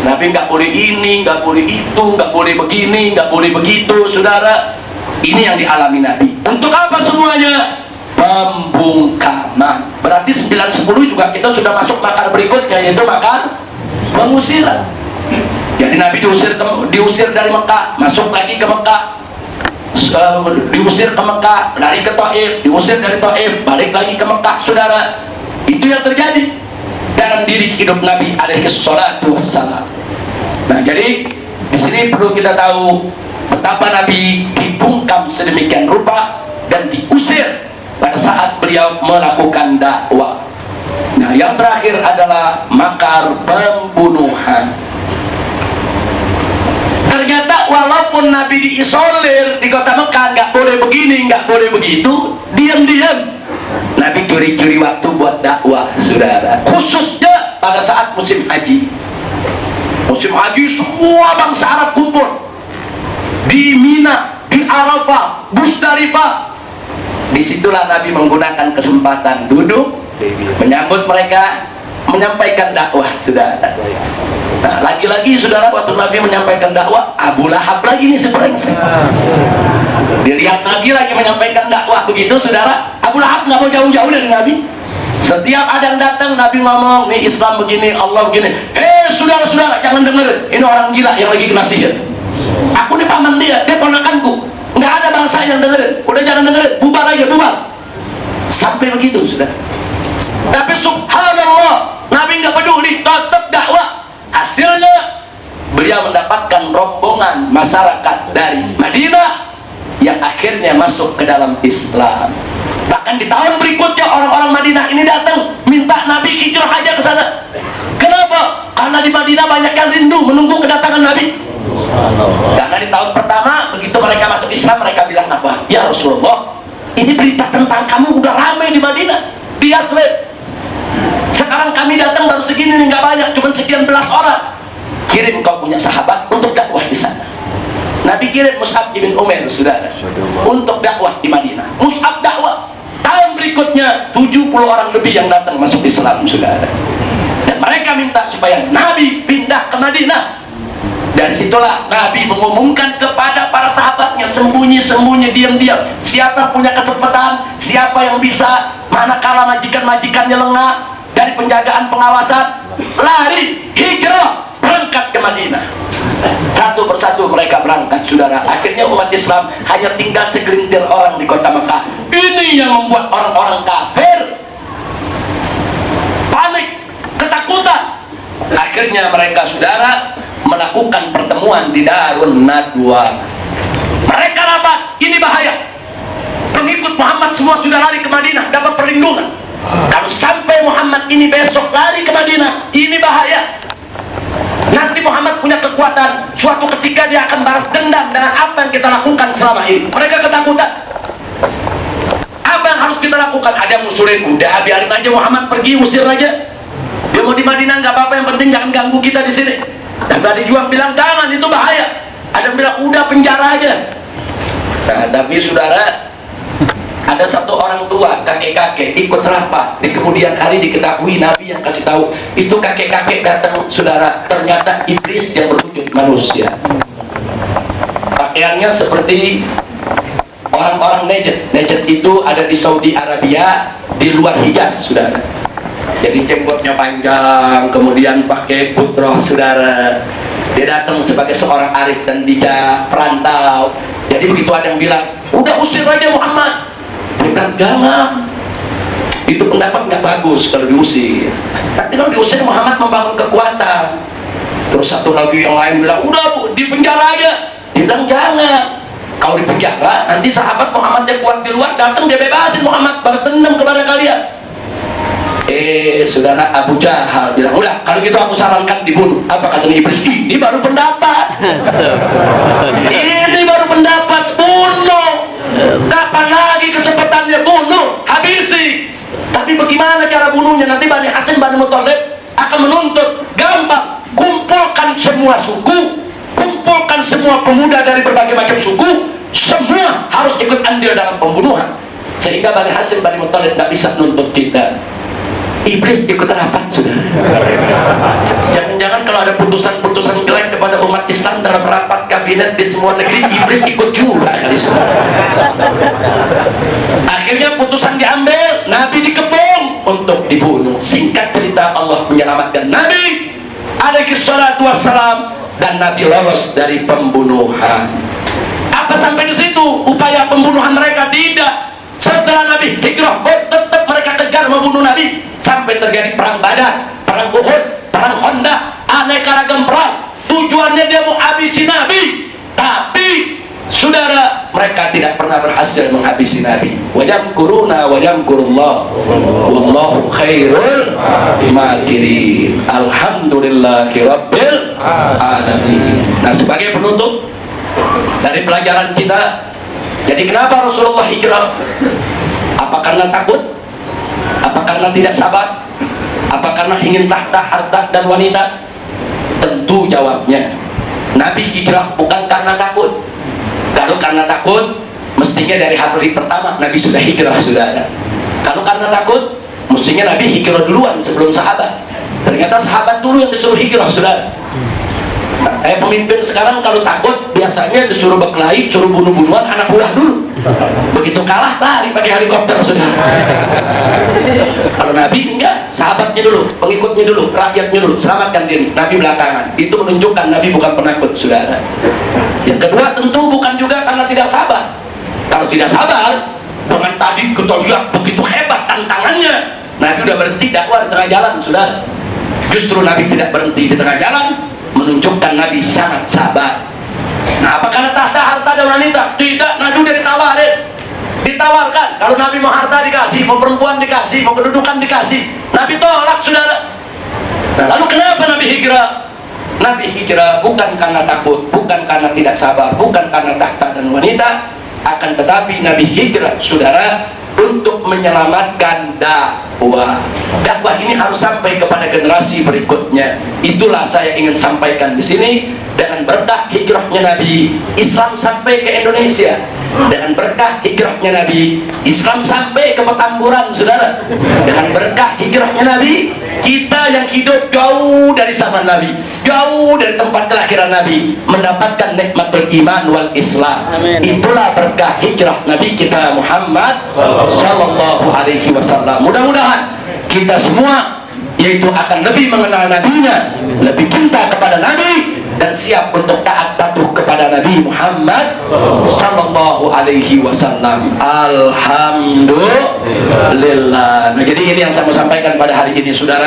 S1: Nabi nggak boleh ini, nggak boleh itu, nggak boleh begini, nggak boleh begitu, saudara. Ini yang dialami Nabi. Untuk apa semuanya? Pembungkaman. Berarti 9-10 juga kita sudah masuk makar berikutnya, yaitu makar pengusiran. Jadi Nabi diusir dari Mekah, masuk lagi ke Mekah, diusir ke Mekah, lari ke Taif, diusir dari Taif, balik lagi ke Mekah, saudara. Itu yang terjadi dalam diri hidup Nabi alaihi salatu wassalam. Nah, jadi di sini perlu kita tahu betapa Nabi dibungkam sedemikian rupa dan diusir pada saat beliau melakukan dakwah. Nah, yang terakhir adalah makar pembunuhan. Ternyata walaupun Nabi diisolir di kota Mekah, nggak boleh begini, nggak boleh begitu, diam-diam Nabi curi-curi waktu buat dakwah, saudara. Khususnya pada saat musim haji. Musim haji semua bangsa Arab kumpul di Mina, di Arafah, Musdalifah. Disitulah Nabi menggunakan kesempatan duduk, menyambut mereka, menyampaikan dakwah, saudara. Nah, lagi-lagi saudara, waktu Nabi menyampaikan dakwah, Abu Lahab lagi nih sebenarnya. Dilihat lagi menyampaikan dakwah begitu, saudara. Abu Lahab nggak mau jauh-jauh dari Nabi. Setiap ada yang datang, Nabi ngomong, nih Islam begini, Allah begini. Saudara-saudara, jangan denger. Ini orang gila yang lagi kena sihir. Aku nih paman dia ponakanku. Nggak ada bangsa yang dengerin. Udah jangan dengerin, bubar aja, bubar. Sampai begitu, saudara. Tapi subhanallah, Nabi nggak peduli, tetap dakwah. Hasilnya beliau mendapatkan rombongan masyarakat dari Madinah yang akhirnya masuk ke dalam Islam. Bahkan di tahun berikutnya orang-orang Madinah ini datang minta Nabi hijrah aja ke sana. Kenapa? Karena di Madinah banyak yang rindu menunggu kedatangan Nabi. Karena di tahun pertama begitu mereka masuk Islam, mereka bilang apa? Ya Rasulullah, ini berita tentang kamu udah ramai di Madinah, di Yathrib. Sekarang kami datang baru segini, nggak banyak, cuma sekian belas orang. Kirim kau punya sahabat untuk dakwah di sana. Nabi kirim Mus'ab bin Umair, saudara, untuk dakwah di Madinah. Mus'ab dakwah. Tahun berikutnya 70 orang lebih yang datang masuk Islam, saudara. Dan mereka minta supaya Nabi pindah ke Madinah. Dari situlah Nabi mengumumkan kepada para sahabatnya, sembunyi-sembunyi, diam-diam, siapa punya kesempatan, siapa yang bisa, manakala majikan-majikannya lengah dari penjagaan pengawasan, lari, hijrah, berangkat ke Madinah. Satu persatu mereka berangkat, saudara. Akhirnya umat Islam hanya tinggal segelintir orang di kota Mekah. Ini yang membuat orang-orang kafir panik, ketakutan. Akhirnya mereka, saudara, melakukan pertemuan di Darun Nadwa. Mereka rapat, ini bahaya. Pengikut Muhammad semua sudah lari ke Madinah, dapat perlindungan. Kalau sampai Muhammad ini besok lari ke Madinah, ini bahaya. Nanti Muhammad punya kekuatan, suatu ketika dia akan balas dendam dengan apa yang kita lakukan selama ini. Mereka ketakutan. Apa yang harus kita lakukan? Ada musuhin, udah biarin aja Muhammad pergi, usir aja. Dia mau di Madinah nggak apa-apa, yang penting jangan ganggu kita di sini. Dan tadi juga bilang jangan, itu bahaya. Ada yang bilang udah penjara aja. Nah, tapi saudara, ada satu orang tua, kakek-kakek ikut rapat. Di kemudian hari diketahui, Nabi yang kasih tahu. Itu kakek-kakek datang, saudara, ternyata iblis yang berwujud manusia. Pakaiannya seperti orang-orang Najd. Najd itu ada di Saudi Arabia, di luar Hijaz, saudara. Jadi jenggotnya panjang, kemudian pakai putroh, saudara. Dia datang sebagai seorang arif dan bijak, perantau. Jadi begitu ada yang bilang, udah usir aja Muhammad. Dia bilang, jangan. Itu pendapat nggak bagus kalau diusir. Tapi kalau diusir, Muhammad membangun kekuatan. Terus satu lagi yang lain bilang, udah Bu, di penjara aja. Dia bilang, jangan. Kalau di penjara, nanti sahabat Muhammad yang kuat di luar datang, dia bebasin Muhammad, balas dendam kepada kalian. Saudara, Abu Jahal bilang, udah kalau gitu aku sarankan dibunuh. Apa kata iblis? Ini baru pendapat. Ini baru pendapat, bunuh. Kapan lagi kesempatannya, bunuh, habisi. Tapi bagaimana cara bunuhnya? Nanti Bani Hasyim, Bani Muthalib akan menuntut. Gampang, kumpulkan semua suku, kumpulkan semua pemuda dari berbagai macam suku, semua harus ikut andil dalam pembunuhan. Sehingga Bani Hasyim, Bani Muthalib tidak bisa menuntut kita. Iblis ikut rapat, saudara. Jangan-jangan kalau ada putusan-putusan jelek kepada umat Islam dalam rapat kabinet di semua negeri, iblis ikut juga kali, saudara. Akhirnya putusan diambil, Nabi dikepung untuk dibunuh. Singkat cerita, Allah menyelamatkan Nabi alaihi salatu wassalam, dan Nabi lolos dari pembunuhan. Apa sampai di situ upaya pembunuhan mereka? Tidak. Setelah Nabi hijrah, tetap mereka kejar membunuh Nabi. Sampai terjadi perang Badar, perang Uhud, perang Khandaq, aneka ragam perang. Tujuannya dia mau habisi Nabi. Tapi saudara, mereka tidak pernah berhasil menghabisi Nabi. Wa yamkuruna wa yamkurullah wallahu khairul makirin. Alhamdulillahi rabbil alamin. Nah, sebagai penutup dari pelajaran kita, jadi kenapa Rasulullah hijrah? Apa karena takut? Apa karena tidak sabar? Apa karena ingin tahta, harta, dan wanita? Tentu jawabnya, Nabi hijrah bukan karena takut. Kalau karena takut, mestinya dari hari pertama Nabi sudah hijrah, saudara. Kalau karena takut, mestinya Nabi hijrah duluan sebelum sahabat. Ternyata sahabat dulu yang disuruh hijrah, saudara. Pemimpin sekarang kalau takut biasanya disuruh berkelahi, suruh bunuh-bunuhan anak buah dulu. Begitu kalah lari pakai helikopter, saudara. Kalau Nabi enggak, sahabatnya dulu, pengikutnya dulu, rakyatnya dulu, selamatkan diri. Nabi belakangan. Itu menunjukkan Nabi bukan penakut, saudara. Yang kedua, tentu bukan juga karena tidak sabar. Kalau tidak sabar, dengan tadi kita lihat begitu hebat tantangannya, Nabi udah berhenti dakwah di tengah jalan, saudara. Justru Nabi tidak berhenti di tengah jalan, menunjukkan Nabi sangat sabar. Nah, apa karena tahta, harta, dan wanita? Tidak, Nabi udah ditawarkan. Kalau Nabi mau harta dikasih, mau perempuan dikasih, mau kedudukan dikasih. Nabi tolak, saudara. Lalu kenapa Nabi hijrah? Nabi hijrah bukan karena takut, bukan karena tidak sabar, bukan karena tahta dan wanita, akan tetapi Nabi hijrah, saudara, untuk menyelamatkan dakwah. Dakwah ini harus sampai kepada generasi berikutnya. Itulah saya ingin sampaikan di sini. Dengan berkah hijrahnya Nabi, Islam sampai ke Indonesia. Dengan berkah hijrahnya Nabi, Islam sampai ke Petamburan, saudara. Dengan berkah hijrahnya Nabi, kita yang hidup jauh dari zaman Nabi, jauh dari tempat kelahiran Nabi, mendapatkan nikmatul iman wal Islam. Amin. Itulah berkah hijrah Nabi kita Muhammad sallallahu alaihi wasallam. Mudah-mudahan kita semua yaitu akan lebih mengenal Nabinya, lebih cinta kepada Nabi, dan siap untuk taat patuh kepada Nabi Muhammad sallallahu alaihi wasallam. Alhamdulillah. Nah, jadi ini yang saya mau sampaikan pada hari ini, saudara.